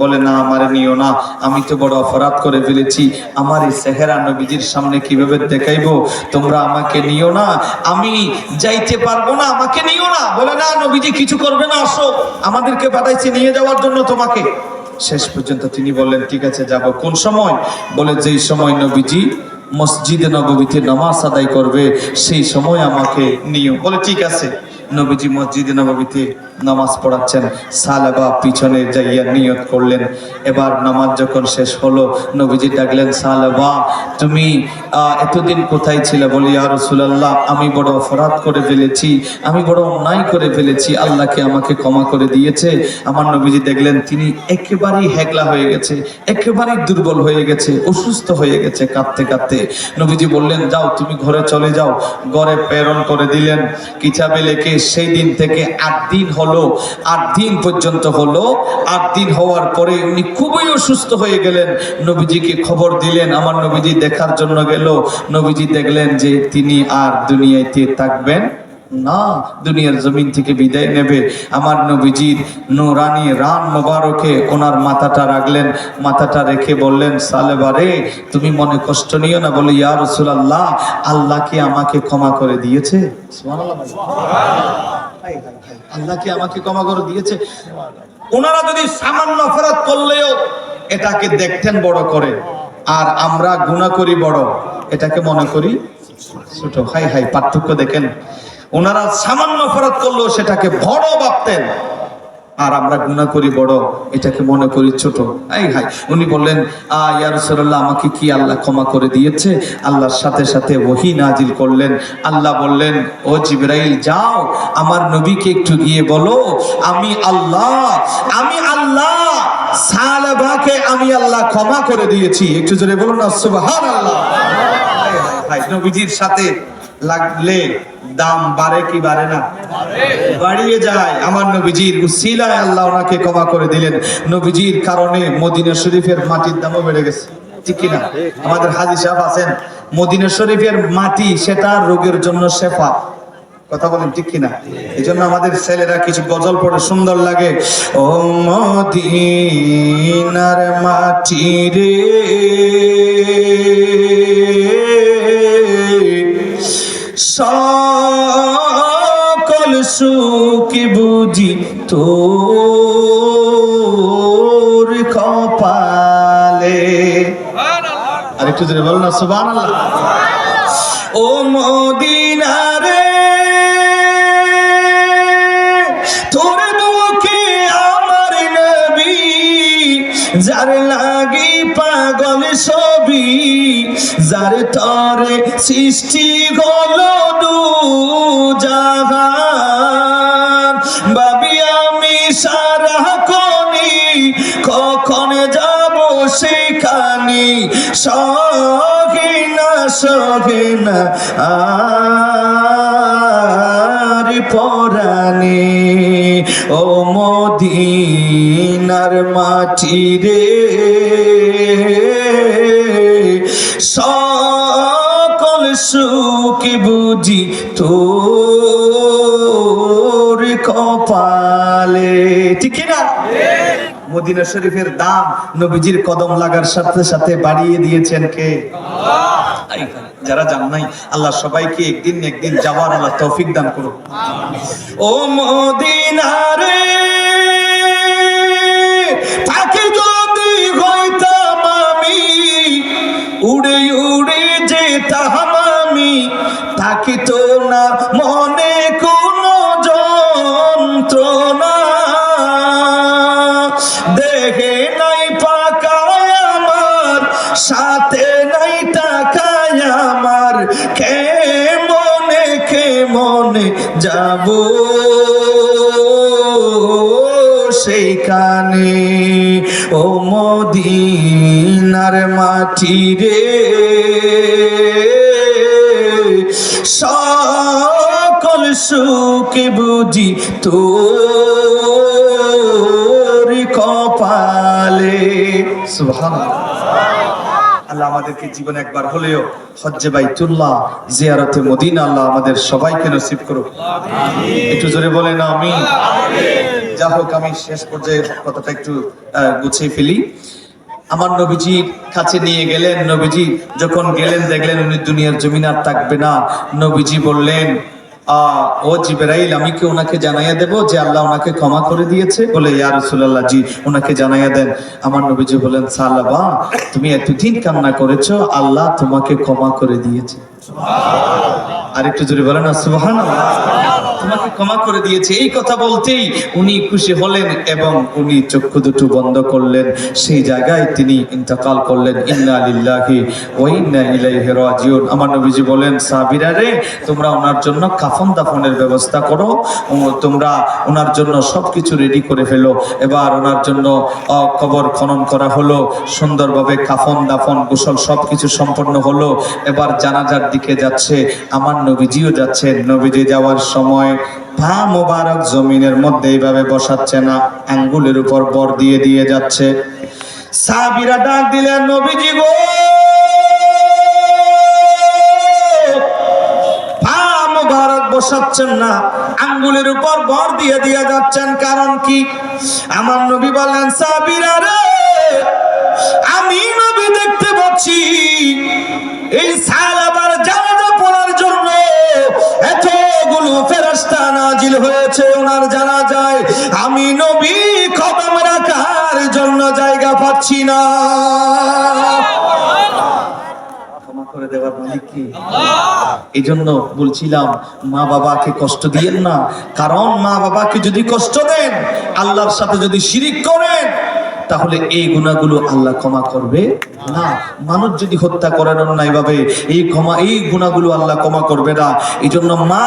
বলে, না আমারে নিও না, আমি তো বড় অপরাধ করে ফেলেছি, আমার এই চেহারা নবীজির সামনে কিভাবে দেখাইবো, তোমরা আমাকে নিও না, আমি যাইতে পারবো না, আমাকে নিও না। বলে, না নবীজি কিছু করবে না, আসো, আমাদেরকে পাঠাইছে নিয়ে যাওয়ার জন্য তোমাকে। শেষ পর্যন্ত তিনি বললেন, ঠিক আছে যাব। কোন সময়? বলে, যেই সময় নবীজি মসজিদে নববীতে নামাজ আদায় করবে সেই সময় আমাকে নিও। বলে, ঠিক আছে। নবীজি মসজিদে নববীতে নামাজ পড়াচ্ছেন, সালেবা পিছনে যাইয়া নিয়ত করলেন। এবার নামাজ যখন শেষ হলো, নবীজি ডাকলেন, সালেবা তুমি এতদিন কোথায় ছিলে? বলি, ইয়া রাসূলুল্লাহ আমি বড় অপরাধ করে ফেলেছি, আমি বড় অন্যায় করে ফেলেছি, আল্লাহকে আমাকে ক্ষমা করে দিয়েছে। আমার নবীজি দেখলেন তিনি একেবারেই হেগলা হয়ে গেছে, একেবারেই দুর্বল হয়ে গেছে, অসুস্থ হয়ে গেছে, কাঁদতে কাঁদতে। নবীজি বললেন, যাও তুমি ঘরে চলে যাও। ঘরে প্রেরণ করে দিলেন কিতাবে লেখে, সেই দিন থেকে 8 দিন হলো, 8 দিন পর্যন্ত হলো। 8 দিন হওয়ার পরে উনি খুবই অসুস্থ হয়ে গেলেন। নবীজিকে খবর দিলেন, আমার নবীজি দেখার জন্য গেল। নবীজি দেখলেন যে তিনি আর দুনিয়াতে থাকবেন না, দুনিয়ার জমিন থেকে বিদায় নেবে। আমার নবীজির নূরানি রান মোবারকে ওনার মাথাটা রাখলেন, মাথাটা রেখে বললেন, সালেবা রে তুমি মনে কষ্ট নিও না। বলে, ইয়া রাসূলুল্লাহ আল্লাহ কি আমাকে ক্ষমা করে দিয়েছে? সুবহানাল্লাহ। আল্লাহ কি আমাকে ক্ষমা করে দিয়েছে? ওনারা যদি সামান্য অপরাধ করলেও এটাকে দেখতেন বড় করে, আর আমরা গুনাহ করি বড়, এটাকে মনে করি ছোট। হাই হাই পার্থক্য দেখেন। ওনারা সামান্য অপরাধ করলেও সেটাকে বড় ভাবতেন, আর আমরা গুনাহ করি বড়, এটাকে মনে করি ছোট। High high. উনি বললেন, ইয়া রাসূলুল্লাহ আমাকে কি আল্লাহ ক্ষমা করে দিয়েছে? আল্লাহর সাথে সাথে ওহী নাজিল করলেন। আল্লাহ বললেন, ও জিবরাইল যাও আমার নবীকে একটু গিয়ে বলো, আমি আল্লাহ সালেবাকে আমি আল্লাহ ক্ষমা করে দিয়েছি। একটু জোরে বলুন না সুবহানাল্লাহ। হাই নবীজির সাথে লাগলে দাম বাড়ে কি বাড়ে না? বাড়িয়ে যায়। আমার নবীজির উসিলায় আল্লাহ ওনাকে ক্ষমা করে দিলেন। নবীজির কারণে মদিনা শরীফের মাটির দামও বেড়ে গেছে, ঠিক কিনা? আমাদের হাজী সাহেব আছেন, মদিনা শরীফের মাটি সেটা রোগের জন্য শেফা। কথা বলেন ঠিক কিনা? এই জন্য আমাদের ছেলেরা কিছু গজল পড়ে সুন্দর লাগে। ও মদিনার মাটি রে সকল সুখ বুঝি তোর কপালে। আর একটু জোরে বলো না সুবহানাল্লাহ। ও মদিনা রে তোর বুকে আমার নবী, যার লাগি পাগল ছবি, যার তরে সৃষ্টি হলো দু জাহান। ভাবি আমি সারা কনি কখন যাব সেখানে, সহে না আর পরানে। ও মদিনার মাটি রে সকল সুখ বুঝি তোর কপালে, ঠিক না? মদিনা শরীফের দাম নবীজির কদম লাগার সাথে সাথে বাড়িয়ে দিয়েছেন কে? যারা জান নাই, আল্লাহ সবাইকে একদিন একদিন যাওয়ার আল্লাহ তৌফিক দান করুন। ও মদিনা রে তাকে যদি হইতাম আমি, উড়ে উড়ে যেতাম আমি, তাকে তো না মনে কোনো যন্ত্রণা, দেখে নাই পাকায় আমার, সাথে নাই টাকায় আমার, যাব সেইখানে, ও মদিনার মাটি রে, সকল সুখে বুঝি তোর কপালে। সুবহানাল্লাহ। আল্লাহ আমাদেরকে জীবনে একবার হলেও হজ্জে বাইতুল্লাহ জিয়ারতে মদিনা আল্লাহ আমাদের সবাইকে নসিব করুক। একটু জোরে বলেন আমিন। যা হোক, আমি শেষ পর্যায়ে কথাটা একটু গুছিয়ে ফেলি। আমার নবীজির কাছে নিয়ে গেলেন। নবীজি যখন গেলেন দেখলেন উনি দুনিয়ার জমিন আর থাকবে না। নবীজি বললেন, ও জিবরাইল, আমি কি ওনাকে জানাইয়া দেব যে আল্লাহ ওনাকে ক্ষমা করে দিয়েছে? বলে, ইয়া রাসূলুল্লাহ, জি ওনাকে জানাইয়া দেন। আমার নবীজি বলেন, সালাবা, তুমি এতদিন কান্না করেছো, আল্লাহ তোমাকে ক্ষমা করে দিয়েছে। আর একটু জোরে বলেন না সুবহানাল্লাহ। তোমাকে ক্ষমা করে দিয়েছে। এই কথা বলতেই উনি খুশি হলেন এবং উনি চক্ষু দুটো বন্ধ করলেন। সেই জায়গায় তিনি ইন্তেকাল করলেন। ইন্না লিল্লাহি ওয়া ইন্না ইলাইহি রাজিউন। আমার নবীজি বলেন, সাহাবীরা রে, তোমরা ওনার জন্য কাফন দাফনের ব্যবস্থা করো, তোমরা ওনার জন্য সবকিছু রেডি করে ফেলো। এবার ওনার জন্য কবর খনন করা হলো, সুন্দরভাবে কাফন দাফন গোসল সবকিছু সম্পন্ন হলো। এবার জানাজার দিকে যাচ্ছে, আমার নবীজিও যাচ্ছেন। নবীজি যাওয়ার সময় পা মোবারক জমিনের মধ্যে এইভাবে বসাচ্ছে না, আঙ্গুলের উপর বর দিয়ে দিয়ে যাচ্ছে। সাহাবীরা ডাক দিলেন, নবীজি গো, পা মোবারক বসাচ্ছেন না, আঙ্গুলের উপর বর দিয়ে দিয়ে যাচ্ছেন, কারণ কি? আমার নবী বলেন, সাহাবীরা রে, আমি নবী দেখতে পাচ্ছি এই সাহাবার জানাজা পড়ার জন্য এতগুলো ফেরেশতা নাজিল হয়েছে ওনার জানাজায়। আমি নবী কদম রাখার জন্য জায়গা পাচ্ছি না। ক্ষমা করে দেওয়ার মালিক কি? এই জন্য বলছিলাম, মা বাবাকে কষ্ট দিয়েন না, কারণ মা বাবাকে যদি কষ্ট দেন, আল্লাহর সাথে যদি শিরিক করেন, তাহলে এই গুনাহগুলো আল্লাহ ক্ষমা করবে না। মানুষ যদি হত্যা করেন অন্যায়ভাবে, এই গুনাহগুলো আল্লাহ ক্ষমা করবে না। এই জন্য মা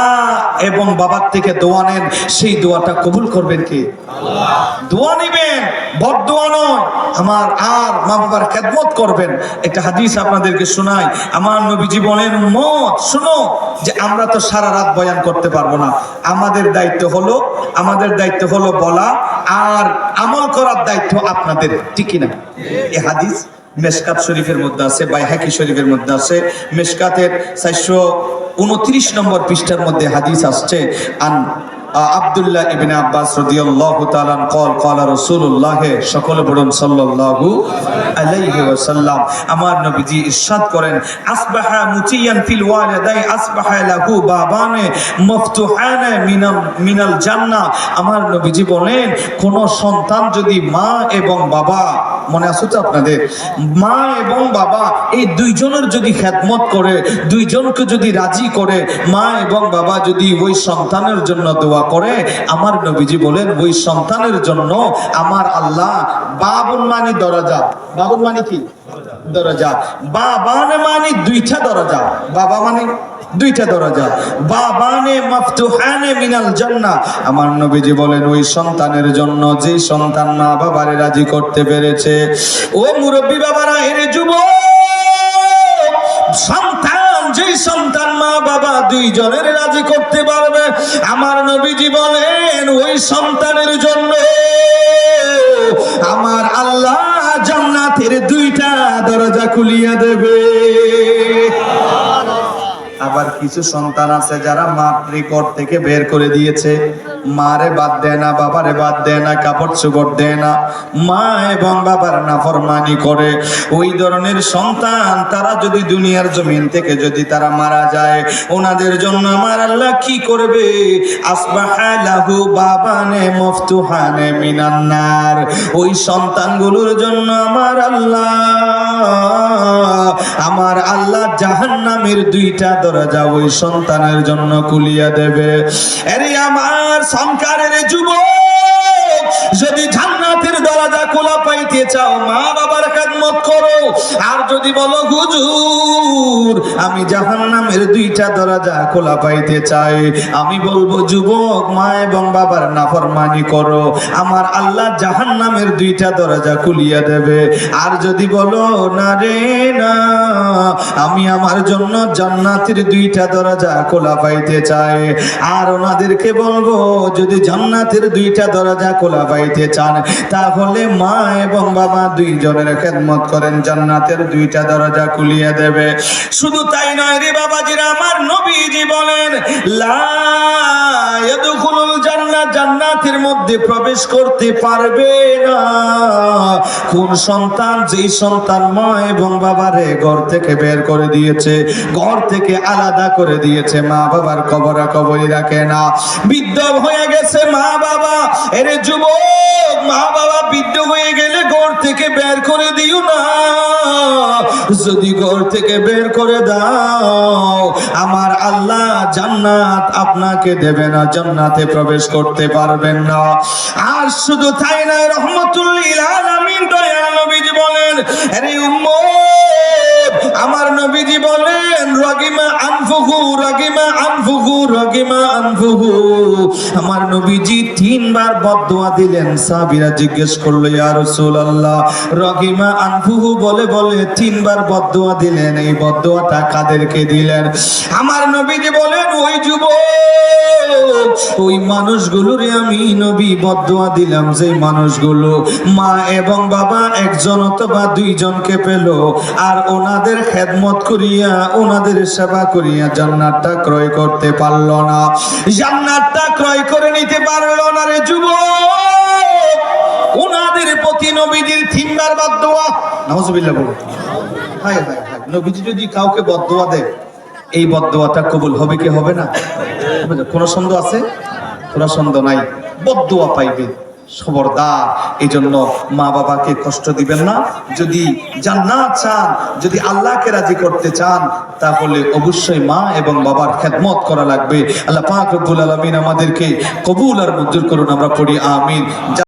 এবং বাবার থেকে দোয়া নেন, সেই দোয়াটা কবুল করবেন কে? আল্লাহ। দোয়া নেবেন, বদদোয়া নয়। আমার আর মা বাবার খেদমত করবেন। একটা হাদিস আপনাদেরকে শোনাই। আমার নবীজি বলেন, উম্মত শুনো, যে আমরা তো সারা রাত বয়ান করতে পারবো না। আমাদের দায়িত্ব হলো বলা, আর আমল করার দায়িত্ব আপনাদের, ঠিক কি না? এই হাদিস মেশকাত শরীফের মধ্যে আছে, বাইহাকি শরীফের মধ্যে আছে। মেশকাতের 429 নম্বর পৃষ্ঠার মধ্যে হাদিস আসছে। আব্দুল্লাহ ইবনে আব্বাস রাদিয়াল্লাহু তাআলা قال قال রাসূলুল্লাহ, সকলে বলুন সাল্লাল্লাহু আলাইহি ওয়াসাল্লাম। আমার নবীজি ইরশাদ করেন, আসবাহা মুতিয়ান ফিল ওয়ালিদাই আসবাহা লাহু বাবানে মফতুহানে মিনাল জান্নাহ। আমার নবীজি বলেন, কোন সন্তান যদি মা এবং বাবা, মনে আছে তো আপনাদের, মা এবং বাবা এই দুইজনের যদি খেদমত করে, দুইজনকে যদি রাজি করে, মা এবং বাবা যদি ওই সন্তানের জন্য দোয়া করে, আমার নবীজি বলেন ওই সন্তানের জন্য আমার আল্লাহ বাবুন মানে দরজা, বাবুন মানে কি? দরজা। বাবানে মানে দুইটা দরজা, বাবা মানে দুইটা দরজা, বাবানে মাফতুহানে মিনাল জান্নাহ। আমার নবীজি বলেন ওই সন্তানের জন্য, যে সন্তান মা বাবারে রাজি করতে পেরেছে। ও মুরব্বী বাবারা, এর যুবক সন্তান, যে সন্তান মা বাবা দুইজনের রাজি করতে পারবে, আমার নবীজি বলেন ওই সন্তানের জন্য আমার আল্লাহ জান্নাতের দুইটা দরজা খুলিয়া দেবে। আবার কিছু সন্তান আছে যারা মাতৃকোট থেকে বের করে দিয়েছে, মারে বাদ দেয় না, বাবারে বাদ দেয় না, কাপড় চোপড় দেয় না, মা এবং বাবার নাফরমানি করে। ওই ধরনের সন্তান তারা যদি দুনিয়ার জমিন থেকে যদি তারা মারা যায়, ওনাদের জন্য আমার আল্লাহ কি করবে? আসবাহা লাহু বাবানে মফতুহানে মিনান নার। ওই সন্তানগুলোর জন্য আমার আল্লাহ জাহান্নামের দুইটা দরজা ওই সন্তানের জন্য খুলিয়া দেবে। আরে আমার সংসারের যুবক, যদি জান্নাতের দরজা খোলা পাইতে চাও, মা বাবার খেদমত খেদমত করো। আর যদি বলো হুজুর আমি জাহান্নামের দুইটা দরজা খোলা পাইতে চাই, আমি বলবো যুবক মা এবং বাবার নাফরমানি করো, আমার আল্লাহ জাহান্নামের দুইটা দরজা খুলিয়ে দেবে। আর যদি বলো না রে না, আমি আমার জন্য জান্নাতের দুইটা দরজা খোলা পাইতে চাই, আর ওনাদেরকে বলবো যদি জান্নাতের দুইটা দরজা খোলা পাইতে চান তাহলে মা এবং বাবা দুইজনের খেদমত করেন, জান্নাতের দুইটা দরজা খুলিয়ে দেবে। শুধু তাই নয় রে বাবাজিরা, আমার নবীজি বলেন লা ইয়াদখুলুল জান্নাত, জান্নাতের মধ্যে প্রবেশ করতে পারবে না কোন সন্তান, যেই সন্তান মা এবং বাবারে ঘর থেকে বের করে দিয়েছে, ঘর থেকে আলাদা করে দিয়েছে, মা বাবার কবরা কবরি রাখে না, বৃদ্ধ হয়ে গেছে মা বাবা। এরে যুবক, মা বাবা বৃদ্ধ হয়ে গেলে ঘর থেকে বের করে দিও না। যদি ঘর থেকে বের করে দাও আমার আল্লাহ জান্নাত আপনাকে দেবে না, জান্নাতে প্রবেশ করতে পারবেন না। আর শুধু তাই নয়, রাহমাতুল লিল আলামিন দয়াল নবীজি বলেন, আরে উম্মত, আমার নবীজি বলেন রাগিমা আনফুহু রাগিমা আনফুহু রাগিমা আনফুহু। আমার নবীজি তিনবার বদদুয়া দিলেন। সাহাবীরা জিজ্ঞেস করলো ইয়া রাসূলুল্লাহ, রাগিমা আনফুহু বলে বলে তিনবার বদদুয়া দিলেন, এই বদদুয়াটা কাদেরকে দিলেন? আমার নবীজি বলেন ওই যুবক, ওই মানুষগুলোরে আমি নবী বদদুয়া দিলাম যে মানুষগুলো মা এবং বাবা একজন অথবা দুইজনকে পেল আর ওনাদের খেদমত করিয়া ওনাদের সেবা করিয়া জান্নাতটা ক্রয় করতে পারলো না, জান্নাতটা ক্রয় করে নিতে পারলো না রে যুবক। ওনাদের প্রতি নবীজির তিনবার বদদুয়া। নাউজুবিল্লাহ বলুন। হায় হায় হায়, নবীজি যদি কাউকে বদদুয়া দেয় এই বদদুয়াটা কবুল হবে কি হবে না? কোনো সন্দেহ আছে? কোনো সন্দেহ নাই, বদদুয়া পাইবে। খবরদার, এই জন্য মা বাবাকে কষ্ট দিবেন না। যদি জান্নাত চান, যদি আল্লাহকে রাজি করতে চান তাহলে অবশ্যই মা এবং বাবার খেদমত করা লাগবে। আল্লাহ পাক রব্বুল আলামিন আমাদেরকে কবুল আর মঞ্জুর করুন। আমরা পড়ি আমিন।